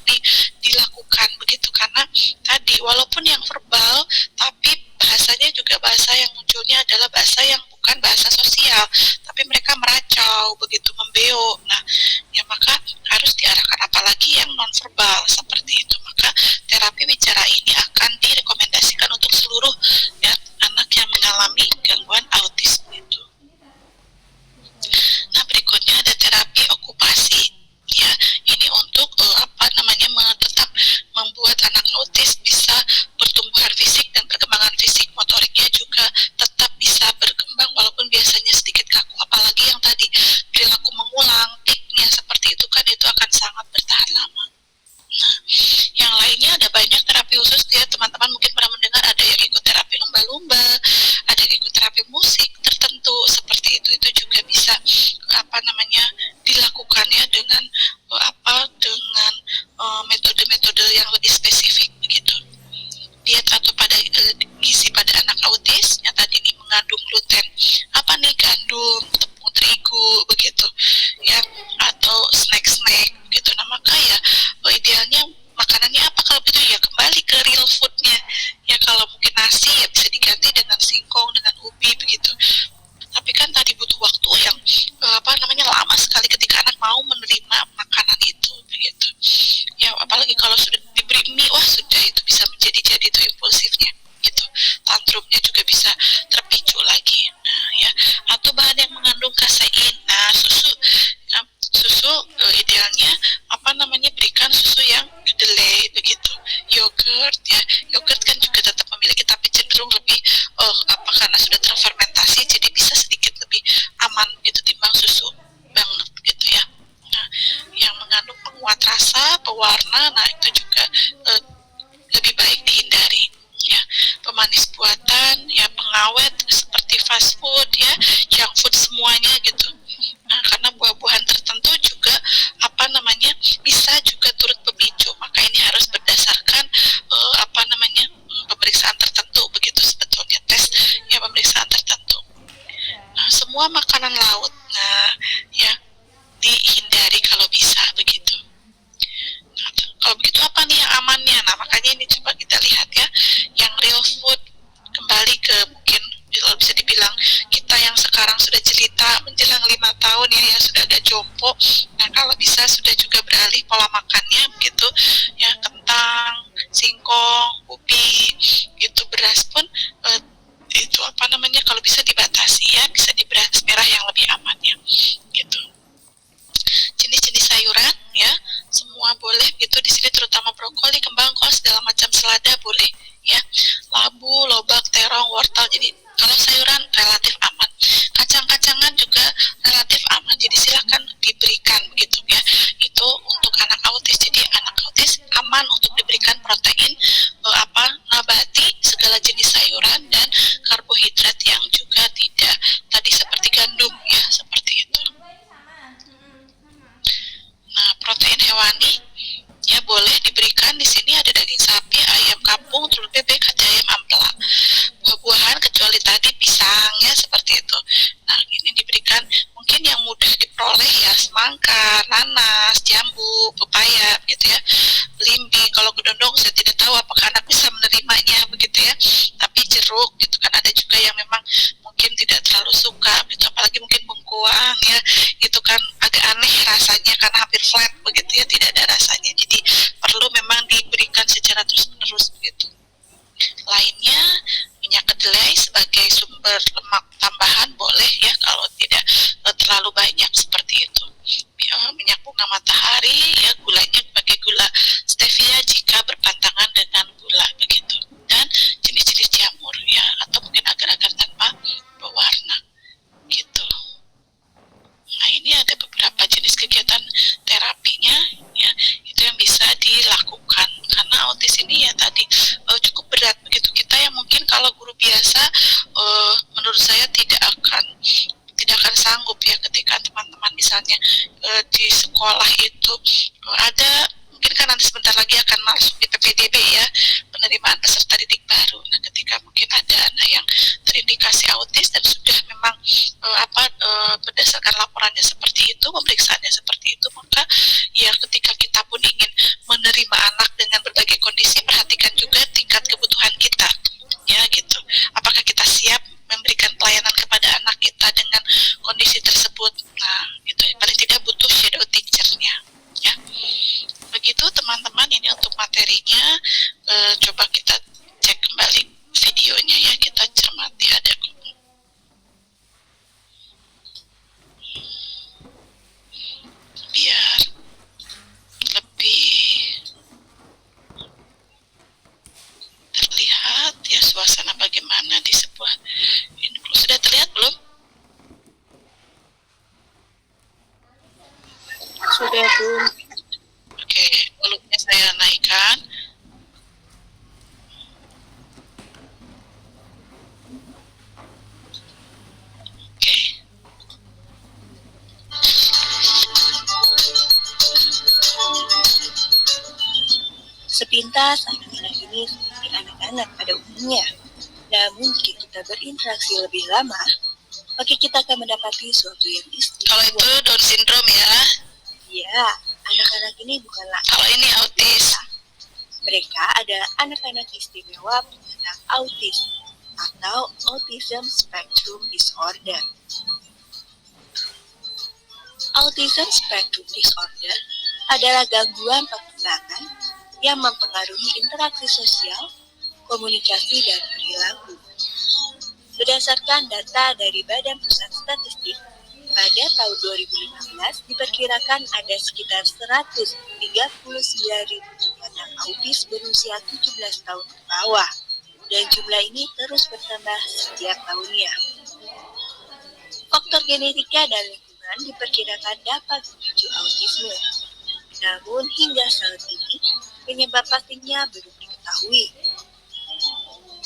dilakukan begitu, karena tadi walaupun yang verbal tapi bahasanya juga bahasa yang munculnya adalah bahasa yang bukan bahasa sosial, tapi mereka meracau begitu, membeo. Nah ya maka harus diarahkan, apalagi yang non verbal seperti itu. Maka terapi wicara ini akan direkomendasikan untuk seluruh ya anak yang mengalami gangguan autisme itu. Nah berikutnya ada terapi okupasi ya, ini untuk tetap membuat anak autis bisa pertumbuhan fisik dan perkembangan fisik motoriknya juga tetap bisa berkembang walaupun biasanya sedikit kaku, apalagi yang tadi perilaku mengulang tiknya seperti itu kan, itu akan sangat bertahan lama. Nah yang lainnya ada banyak terapi khusus ya, teman-teman mungkin pernah mendengar ada yang ikut terapi lumba-lumba, ada yang ikut terapi musik tertentu seperti itu juga bisa dilakukan ya dengan metode-metode yang lebih spesifik begitu. Diet atau pada gizi pada anak autis yang tadi ini mengandung gluten, apa nih, gandum, tepung terigu begitu ya, atau snack begitu. Nah maka ya idealnya makanannya apa kalau gitu ya, kembali ke real foodnya ya. Kalau mungkin nasi ya bisa diganti dengan singkong, dengan ubi begitu. Tapi kan tadi butuh waktu yang lama sekali ketika anak mau menerima makanan itu begitu ya, apalagi kalau sudah diberi mie, wah sudah itu bisa menjadi itu impulsifnya gitu, tantrumnya juga bisa terpicu lagi. Nah ya, atau bahan yang mengandung kasein. Nah susu idealnya berikan susu yang kedelai begitu. Yogurt ya, yogurt kan juga tetap memiliki tapi cenderung lebih karena sudah terfermentasi jadi bisa sedikit lebih aman gitu timbang susu banget gitu ya. Nah yang mengandung penguat rasa, pewarna, nah itu juga lebih baik dihindari ya. Pemanis buatan ya, pengawet seperti fast food ya, junk food semuanya gitu. Nah karena buah-buahan tertentu juga bisa juga turut pemicu, maka ini harus berdasarkan pemeriksaan tertentu begitu sebetulnya, tes ya pemeriksaan tertentu. Nah semua makanan laut nah ya dihindari kalau bisa begitu. Nah, kalau begitu apa nih yang amannya? Nah makanya ini coba kita lihat ya, yang real food, kembali ke mungkin kalau bisa dibilang kita yang sekarang sudah jelita menjelang 5 tahun ya, yang sudah agak jompo. Nah kalau bisa sudah juga beralih pola makannya begitu ya, kentang, singkong, ubi itu, beras pun itu kalau bisa dibatasi ya, bisa di beras merah yang lebih aman ya gitu. Jenis-jenis sayuran ya semua boleh gitu di sini, terutama brokoli, kembang kol, segala macam selada boleh ya, labu, lobak, terong, wortel. Jadi kalau sayuran relatif aman, kacang-kacangan juga relatif aman, jadi silakan diberikan begitu ya. Itu untuk anak autis, jadi anak autis aman untuk diberikan protein nabati, segala jenis sayuran dan karbohidrat yang juga tidak tadi seperti gandum ya, seperti itu. Nah protein hewani ya boleh diberikan di sini, ada daging sapi, ayam kampung, telur bebek, hati ayam, ampela. Buah-buahan kecuali tadi pisang ya seperti itu. Nah ini diberikan mungkin yang mudah diperoleh ya, semangka, nanas, jambu, pepaya gitu ya, belimbing. Kalau kedondong saya tidak tahu apakah anak bisa menerimanya begitu ya, tapi jeruk gitu kan ada juga yang memang mungkin tidak terlalu suka gitu, apalagi mungkin bengkoang ya, itu kan agak aneh rasanya karena hampir flat begitu ya, tidak ada rasanya, jadi perlu memang diberikan secara terus-menerus begitu. Lainnya minyak kedelai sebagai sumber lemak tambahan boleh ya, kalau tidak terlalu banyak seperti itu ya. Minyak bunga matahari ya, gulanya pakai gula stevia jika berpantangan dengan gula begitu, dan jenis-jenis jamur ya, atau mungkin agar-agar tanpa berwarna gitu. Nah ini ada beberapa jenis kegiatan terapinya ya, itu yang bisa dilakukan karena autis ini ya tadi cukup berat begitu. Kita yang mungkin kalau guru biasa menurut saya tidak akan sanggup ya ketika teman misalnya di sekolah itu ada, mungkin kan nanti sebentar lagi akan masuk di PPDB ya, penerimaan peserta didik baru. Nah, ketika mungkin ada anak yang terindikasi autis dan sudah memang berdasarkan laporannya seperti itu, pemeriksaannya seperti itu, maka ya ketika kita pun ingin menerima anak dengan berbagai kondisi, perhatikan juga tingkat kebutuhan kita, ya gitu. Apakah kita siap memberikan pelayanan kepada anak kita dengan kondisi tersebut? Nah, gitu. Paling tidak butuh shadow teacher-nya, ya. Begitu teman-teman, ini untuk materinya. Coba kita cek kembali videonya ya, kita cermati ada biar lebih terlihat ya suasana bagaimana di sebuah inklusi. Sudah terlihat belum? Sudah, Bu. Oke, volumenya saya naikkan. Oke. Sepintas anak-anak ini seperti anak-anak pada umumnya. Namun jika kita berinteraksi lebih lama, maka kita akan mendapati suatu yang Kalau istimewa. itu Down syndrome ya. Ya, anak-anak ini bukanlah Kalau ini autis. mereka adalah anak-anak istimewa penyandang autis atau Autism Spectrum Disorder. Autism Spectrum Disorder adalah gangguan perkembangan yang mempengaruhi interaksi sosial, komunikasi, dan perilaku. Berdasarkan data dari Badan Pusat Statistik, pada tahun 2015 diperkirakan ada sekitar 139.000 anak autis berusia 17 tahun ke bawah, dan jumlah ini terus bertambah setiap tahunnya. Faktor genetika dan lingkungan diperkirakan dapat memicu autisme. Namun hingga saat ini, penyebab pastinya belum diketahui.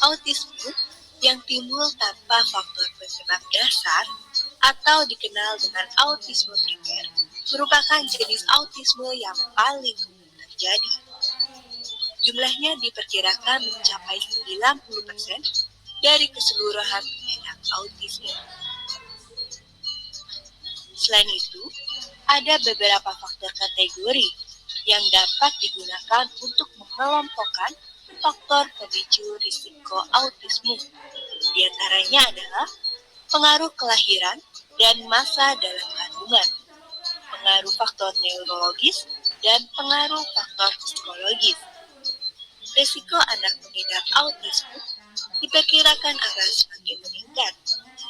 Autisme yang timbul tanpa faktor penyebab dasar atau dikenal dengan autisme primer merupakan jenis autisme yang paling umum terjadi. Jumlahnya diperkirakan mencapai 90% dari keseluruhan penyandang autisme. Selain itu, ada beberapa faktor kategori yang dapat digunakan untuk mengelompokkan faktor pemicu risiko autisme. Di antaranya adalah pengaruh kelahiran dan masa dalam kandungan, pengaruh faktor neurologis, dan pengaruh faktor psikologis. Risiko anak mengidap autisme diperkirakan akan semakin meningkat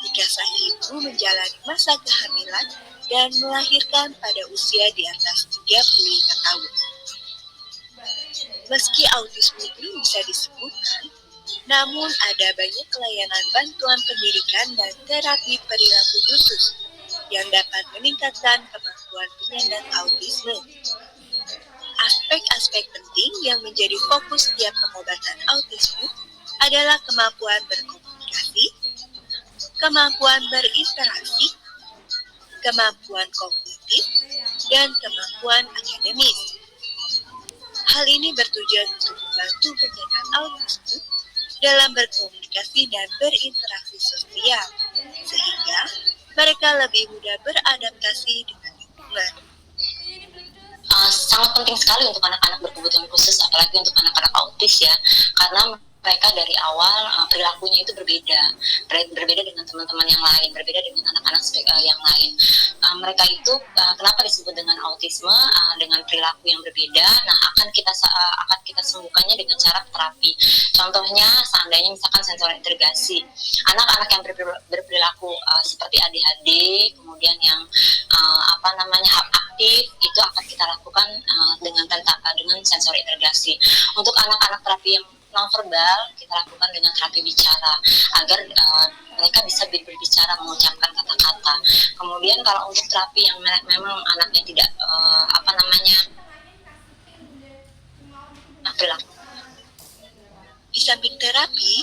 jika sang ibu menjalani masa kehamilan dan melahirkan pada usia di atas 35 tahun. Meski autisme belum bisa disembuhkan, namun ada banyak layanan bantuan pendidikan dan terapi perilaku khusus yang dapat meningkatkan kemampuan penyandang autisme. Aspek-aspek penting yang menjadi fokus setiap pengobatan autisme adalah kemampuan berkomunikasi, kemampuan berinteraksi, kemampuan kognitif, dan kemampuan akademis. Hal ini bertujuan untuk membantu penyandang autisme dalam berkomunikasi dan berinteraksi sosial, sehingga mereka lebih mudah beradaptasi dengan lingkungan. Sangat penting sekali untuk anak-anak berkebutuhan khusus, apalagi untuk anak-anak autis ya, karena mereka dari awal perilakunya itu berbeda dengan teman-teman yang lain, berbeda dengan anak-anak yang lain. Mereka itu kenapa disebut dengan autisme, dengan perilaku yang berbeda. Nah, akan kita sembuhkannya dengan cara terapi. Contohnya, seandainya misalkan sensor integrasi, anak-anak yang berperilaku seperti ADHD, kemudian yang aktif, itu akan kita lakukan dengan sensor integrasi. Untuk anak-anak terapi yang nonverbal, kita lakukan dengan terapi bicara agar mereka bisa berbicara, mengucapkan kata-kata. Kemudian kalau untuk terapi yang memang anaknya tidak perilaku. Di samping terapi,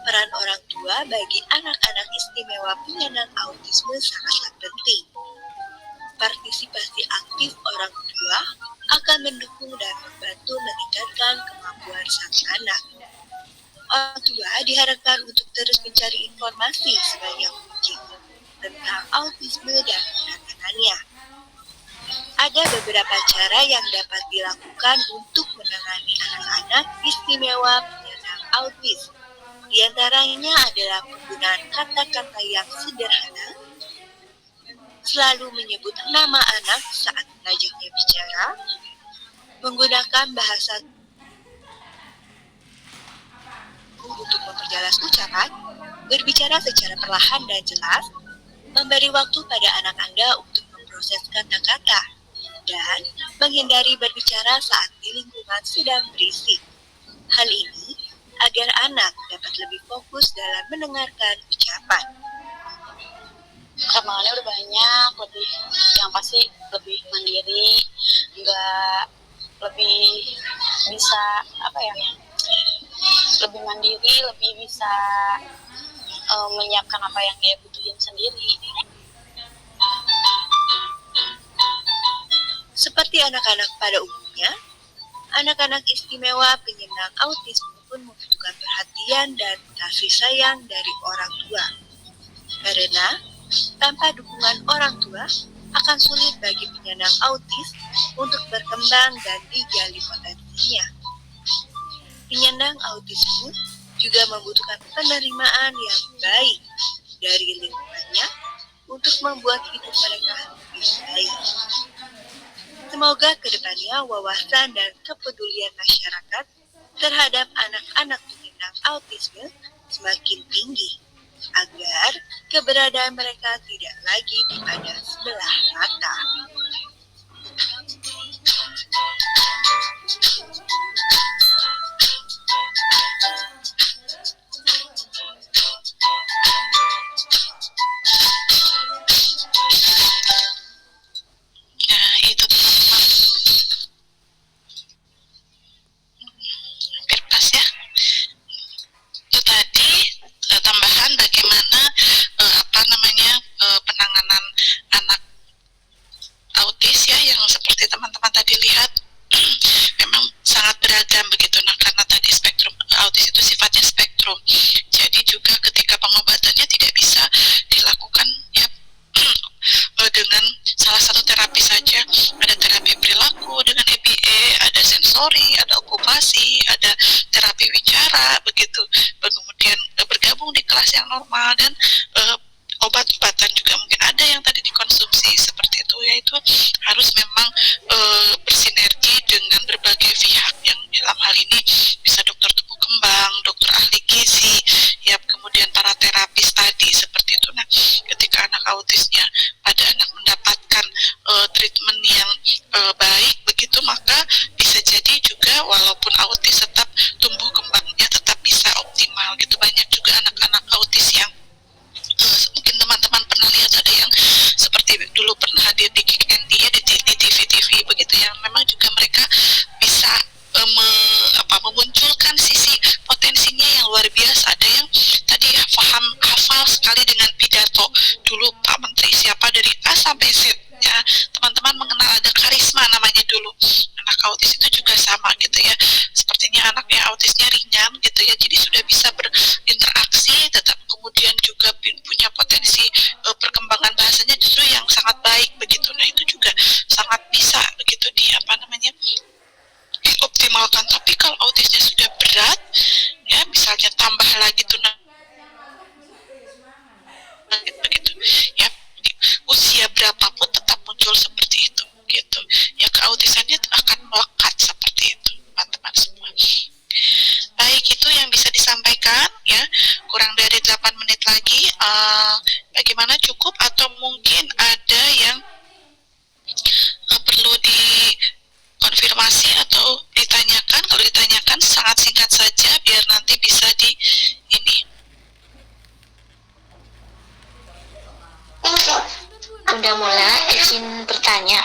peran orang tua bagi anak-anak istimewa penyandang autisme sangatlah penting. partisipasi aktif orang tua akan mendukung dan membantu meningkatkan kemampuan sang anak. Orang tua diharapkan untuk terus mencari informasi sebanyak mungkin tentang autisme dan penanganannya. Ada beberapa cara yang dapat dilakukan untuk menangani anak-anak istimewa penyandang autis. Di antaranya adalah penggunaan kata-kata yang sederhana, selalu menyebut nama anak saat mengajaknya bicara, menggunakan bahasa untuk memperjelas ucapan, berbicara secara perlahan dan jelas, memberi waktu pada anak Anda untuk memproses kata-kata, dan menghindari berbicara saat di lingkungan sedang berisik. Hal ini agar anak dapat lebih fokus dalam mendengarkan ucapan. Kembangannya udah banyak, lebih yang pasti lebih mandiri, nggak lebih bisa lebih mandiri, lebih bisa menyiapkan apa yang dia butuhin sendiri. Seperti anak-anak pada umumnya, anak-anak istimewa penyandang autisme pun membutuhkan perhatian dan kasih sayang dari orang tua. Karena tanpa dukungan orang tua, akan sulit bagi penyandang autis untuk berkembang dan digali potensinya. Penyandang autisme juga membutuhkan penerimaan yang baik dari lingkungannya untuk membuat hidup mereka lebih baik. Semoga kedepannya wawasan dan kepedulian masyarakat terhadap anak-anak penyandang autisme semakin tinggi, agar keberadaan mereka tidak lagi dipandang sebelah mata. Nah, itu teman-teman. Hampir pas ya. Itu tadi tambahan bagaimana penanganan anak autis ya, yang seperti teman-teman tadi lihat memang sangat beragam begitu. Nah, karena tadi spektrum autis itu sifatnya spektrum, jadi juga ketika pengobatannya tidak bisa dilakukan ya dengan salah satu terapi saja. Ada terapi perilaku dengan EBA, ada sensori, ada okupasi, ada terapi wicara begitu. Kemudian bergabung di kelas yang normal, dan obat-obatan juga mungkin ada yang tadi dikonsumsi seperti itu, yaitu harus memang bersinergi dengan berbagai pihak, yang dalam hal ini bisa dokter tumbuh kembang, dokter ahli gizi, ya, kemudian para terapis tadi seperti itu. Nah, ketika anak autisnya pada anak mendapatkan treatment yang baik begitu, maka bisa jadi juga walaupun autis tetap tumbuh kembangnya tetap bisa optimal gitu. Banyak juga anak-anak autis yang mungkin teman-teman pernah lihat, ada yang seperti dulu pernah hadir di Kick ND ya, di TV-TV begitu, yang memang juga mereka bisa memunculkan sisi potensinya yang luar biasa. Ada yang tadi hafal sekali dengan pidato dulu Pak Menteri siapa dari A sampai Z ya, teman-teman mengenal ada karisma namanya dulu. Anak autis itu juga sama gitu ya, sepertinya anaknya autisnya ringan gitu ya, jadi sudah bisa berinteraksi, tetap kemudian juga punya potensi perkembangan bahasanya justru yang sangat baik begitu. Nah, itu juga sangat bisa begitu dioptimalkan. Tapi kalau autisnya sudah berat ya, misalnya tambah lagi begitu ya, usia berapapun tetap muncul seperti itu gitu ya, keautisannya akan melekat seperti itu teman-teman semua. Baik, itu yang bisa disampaikan ya, kurang dari 8 menit lagi. Bagaimana, cukup atau mungkin ada yang perlu dikonfirmasi atau ditanyakan? Kalau ditanyakan sangat singkat saja biar nanti bisa Bunda Mula izin bertanya,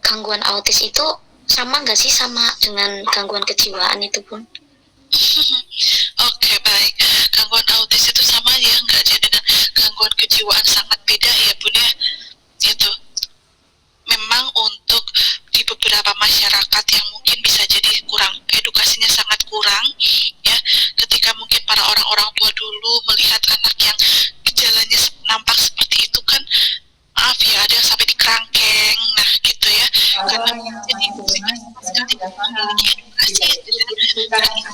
gangguan autis itu sama nggak sih sama dengan gangguan kejiwaan itu, Bun? Oke, baik. Gangguan autis itu sama ya, enggak aja dengan gangguan kejiwaan, sangat beda ya Bun ya.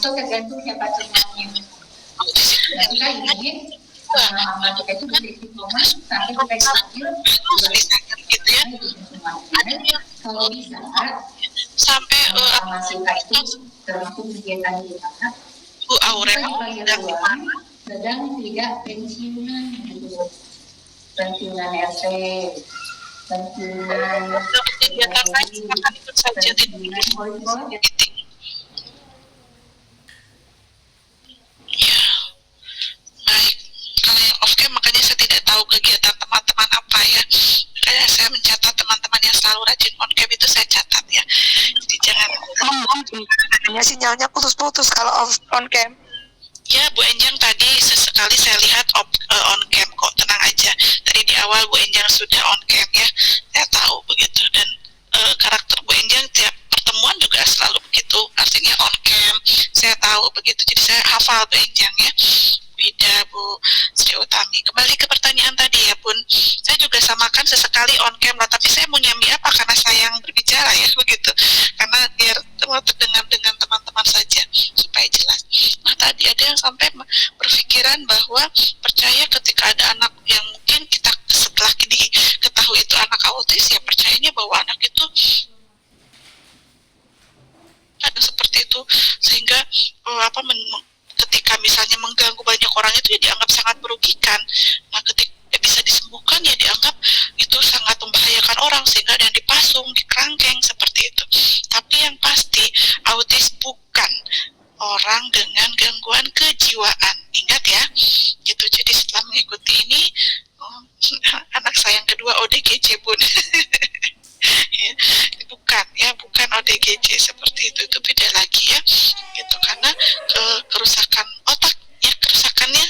atau tergantung siapa temannya. Autis itu Jadi kan ini amal kita itu dari istiqomah sampai kita panggil gitu ya. kalau bisa Sampai amal kita itu termasuk kegiatan kita Bu Aurel dan sedang tidak pensiunan gitu, pensiunan RT, pensiunan kegiatan lain silakan ikut saja, tidak meeting. Ya, baik. Kalau yang off cam makanya saya tidak tahu kegiatan teman-teman apa ya. Makanya saya mencatat teman-teman yang selalu rajin on cam itu saya catat ya. Jadi jangan. Hanya sinyalnya putus-putus kalau on cam. Ya, Bu Enjang tadi sesekali saya lihat on cam kok, tenang aja. Tadi di awal Bu Enjang sudah on cam ya, saya tahu begitu. Dan karakter Bu Enjang tiap pertemuan juga selalu begitu, artinya on cam. Saya tahu begitu, jadi saya hafal Bu Enjang ya. Wida, Bu Sri Utami. Kembali ke pertanyaan tadi ya Bun, saya juga samakan sesekali on cam lah, tapi saya mau nyambi apa karena saya yang berbicara ya begitu, karena biar terdengar dengan teman-teman saja supaya jelas. Nah tadi ada yang sampai berpikiran bahwa percaya ketika ada anak yang mungkin kita setelah diketahui itu anak autis, ya percayanya bahwa anak itu ada seperti itu, sehingga ketika misalnya mengganggu banyak orang itu ya dianggap sangat merugikan. Nah ketika bisa disembuhkan ya dianggap itu sangat membahayakan orang, sehingga ada yang dipasung, dikerangkeng seperti itu. Tapi yang pasti autis bukan orang dengan gangguan kejiwaan, ingat ya gitu. Jadi setelah mengikuti ini anak saya yang kedua ODGJ Bun. Ya, bukan ODGJ seperti itu beda lagi ya gitu, karena kerusakan otak ya, kerusakannya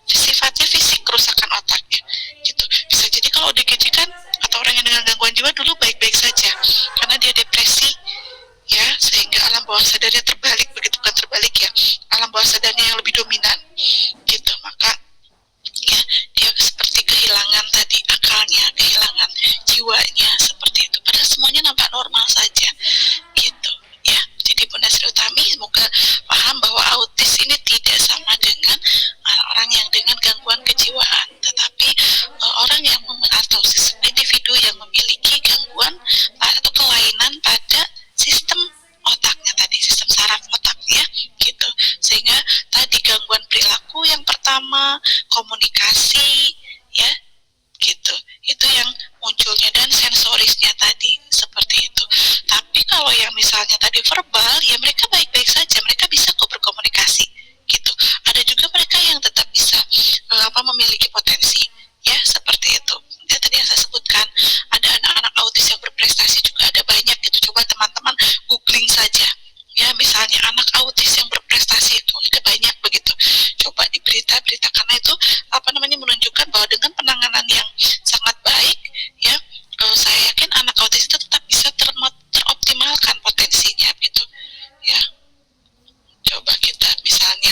sifatnya fisik, kerusakan otaknya gitu. Bisa jadi kalau ODGJ kan atau orang yang dengan gangguan jiwa dulu baik-baik saja karena dia depresi ya, sehingga alam bawah sadarnya terbalik, begitu kan terbalik ya, alam bawah sadarnya yang lebih dominan gitu, maka ya dia seperti kehilangan tadi akalnya, kehilangan jiwanya seperti itu. Padahal semuanya nampak normal saja gitu ya. Jadi Bunda Sri Utami semoga paham bahwa autis ini tidak sama dengan orang yang dengan gangguan kejiwaan, tetapi orang yang atau individu yang memiliki gangguan atau kelainan pada sistem otaknya tadi, sistem saraf otaknya gitu. Sehingga tadi gangguan perilaku yang pertama, komunikasi ya gitu, itu yang munculnya, dan sensorisnya tadi seperti itu. Tapi kalau yang misalnya tadi verbal ya mereka baik-baik saja, mereka bisa kok berkomunikasi gitu. Ada juga mereka yang tetap bisa memiliki potensi ya seperti itu ya. Tadi yang saya sebutkan ada anak-anak autis yang berprestasi juga ada banyak gitu. Coba teman-teman googling saja ya, misalnya anak autis yang berprestasi itu ada banyak begitu. Coba di berita-berita, karena itu menunjukkan bahwa dengan penanganan yang sangat baik ya, saya yakin anak autis itu tetap bisa teroptimalkan potensinya gitu ya. Coba kita misalnya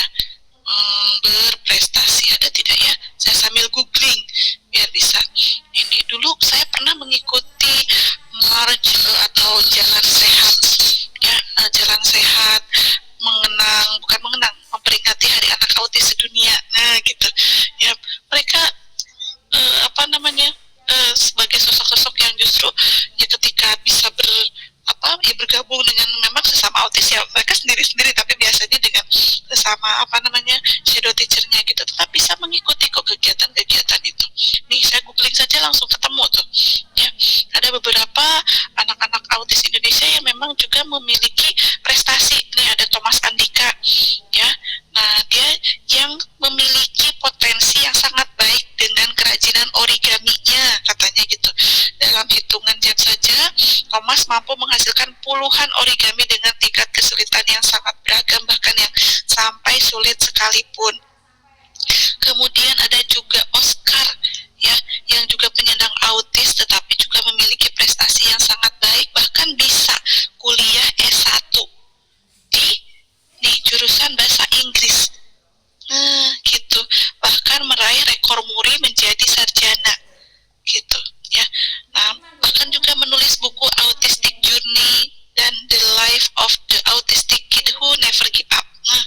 berprestasi ada tidak ya, saya sambil googling biar bisa ini. Dulu saya pernah mengikuti march atau jalan sehat ya, jalan sehat memperingati hari anak autis sedunia. Nah gitu ya, mereka sebagai sosok-sosok yang justru ya ketika bisa bergabung dengan memang sesama autis ya, mereka sendiri-sendiri tapi biasanya dengan sesama shadow teachernya gitu, tetap bisa mengikuti kok kegiatan-kegiatan itu. Nih saya googling saja langsung ketemu tuh ya, ada beberapa anak-anak autis Indonesia yang memang juga memiliki prestasi. Nih ada Thomas Andika ya, nah dia yang memiliki potensi yang sangat baik dengan kerajinan origaminya katanya gitu. Dalam hitungan jam saja Thomas mampu menghasilkan puluhan origami dengan tingkat kesulitan yang sangat beragam, bahkan yang sampai sulit sekalipun. Kemudian ada juga Oscar ya, yang juga penyandang autis tetapi juga memiliki prestasi yang sangat baik, bahkan bisa kuliah S1 di jurusan bahasa Inggris. Nah gitu, bahkan meraih rekor muri menjadi sarjana gitu ya. Nah bahkan juga menulis buku Autistic Journey dan The Life of the Autistic Kid Who Never Give Up. Nah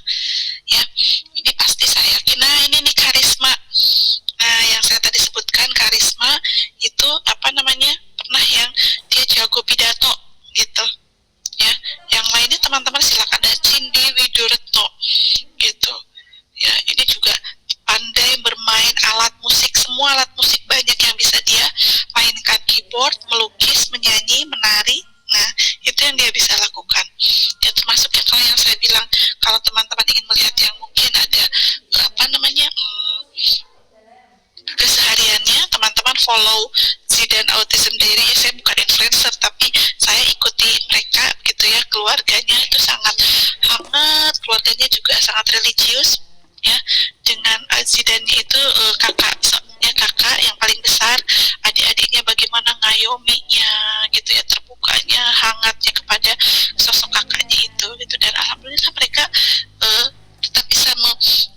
follow Zidan Autism Diary. Saya bukan influencer, tapi saya ikuti mereka gitu ya. Keluarganya itu sangat hangat, keluarganya juga sangat religius ya. Dengan Zidannya itu kakak yang paling besar, adik-adiknya bagaimana ngayominya gitu ya, terbukanya, hangatnya kepada sosok kakaknya itu gitu. Dan alhamdulillah mereka tetap bisa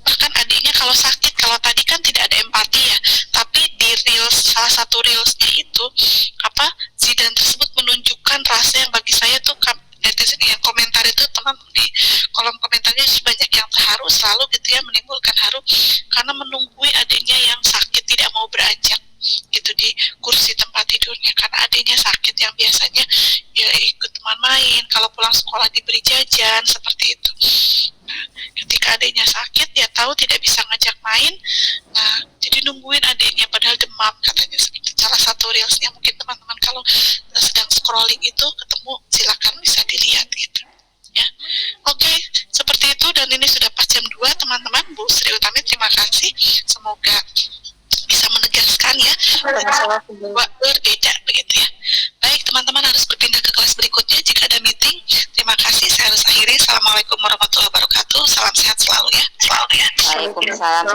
bahkan adiknya kalau sakit, kalau tadi kan tidak ada empati ya, tapi di reels, salah satu reelsnya itu Zidan tersebut menunjukkan rasa yang bagi saya tuh netizen yang komentar itu, teman di kolom komentarnya banyak yang terharu selalu gitu ya, menimbulkan haru karena menunggui adiknya yang sakit tidak mau beranjak gitu di kursi tempat tidurnya karena adiknya sakit yang biasanya ya ikut teman main, kalau pulang sekolah diberi jajan seperti itu. Nah, ketika adiknya sakit ya tahu tidak bisa ngajak main, nah jadi nungguin adiknya padahal demam katanya, seperti salah satu reelsnya. Mungkin teman-teman kalau sedang scrolling itu ketemu, silakan bisa dilihat gitu ya. Oke, seperti itu, dan ini sudah pas jam 2 teman-teman. Bu Sri Utami terima kasih, semoga bisa menegaskan ya bahwa berbeda begitu ya. Baik teman-teman, harus berpindah ke kelas berikutnya jika ada meeting. Terima kasih, saya harus akhiri. Assalamualaikum warahmatullahi wabarakatuh, salam sehat selalu ya. Waalaikumsalam.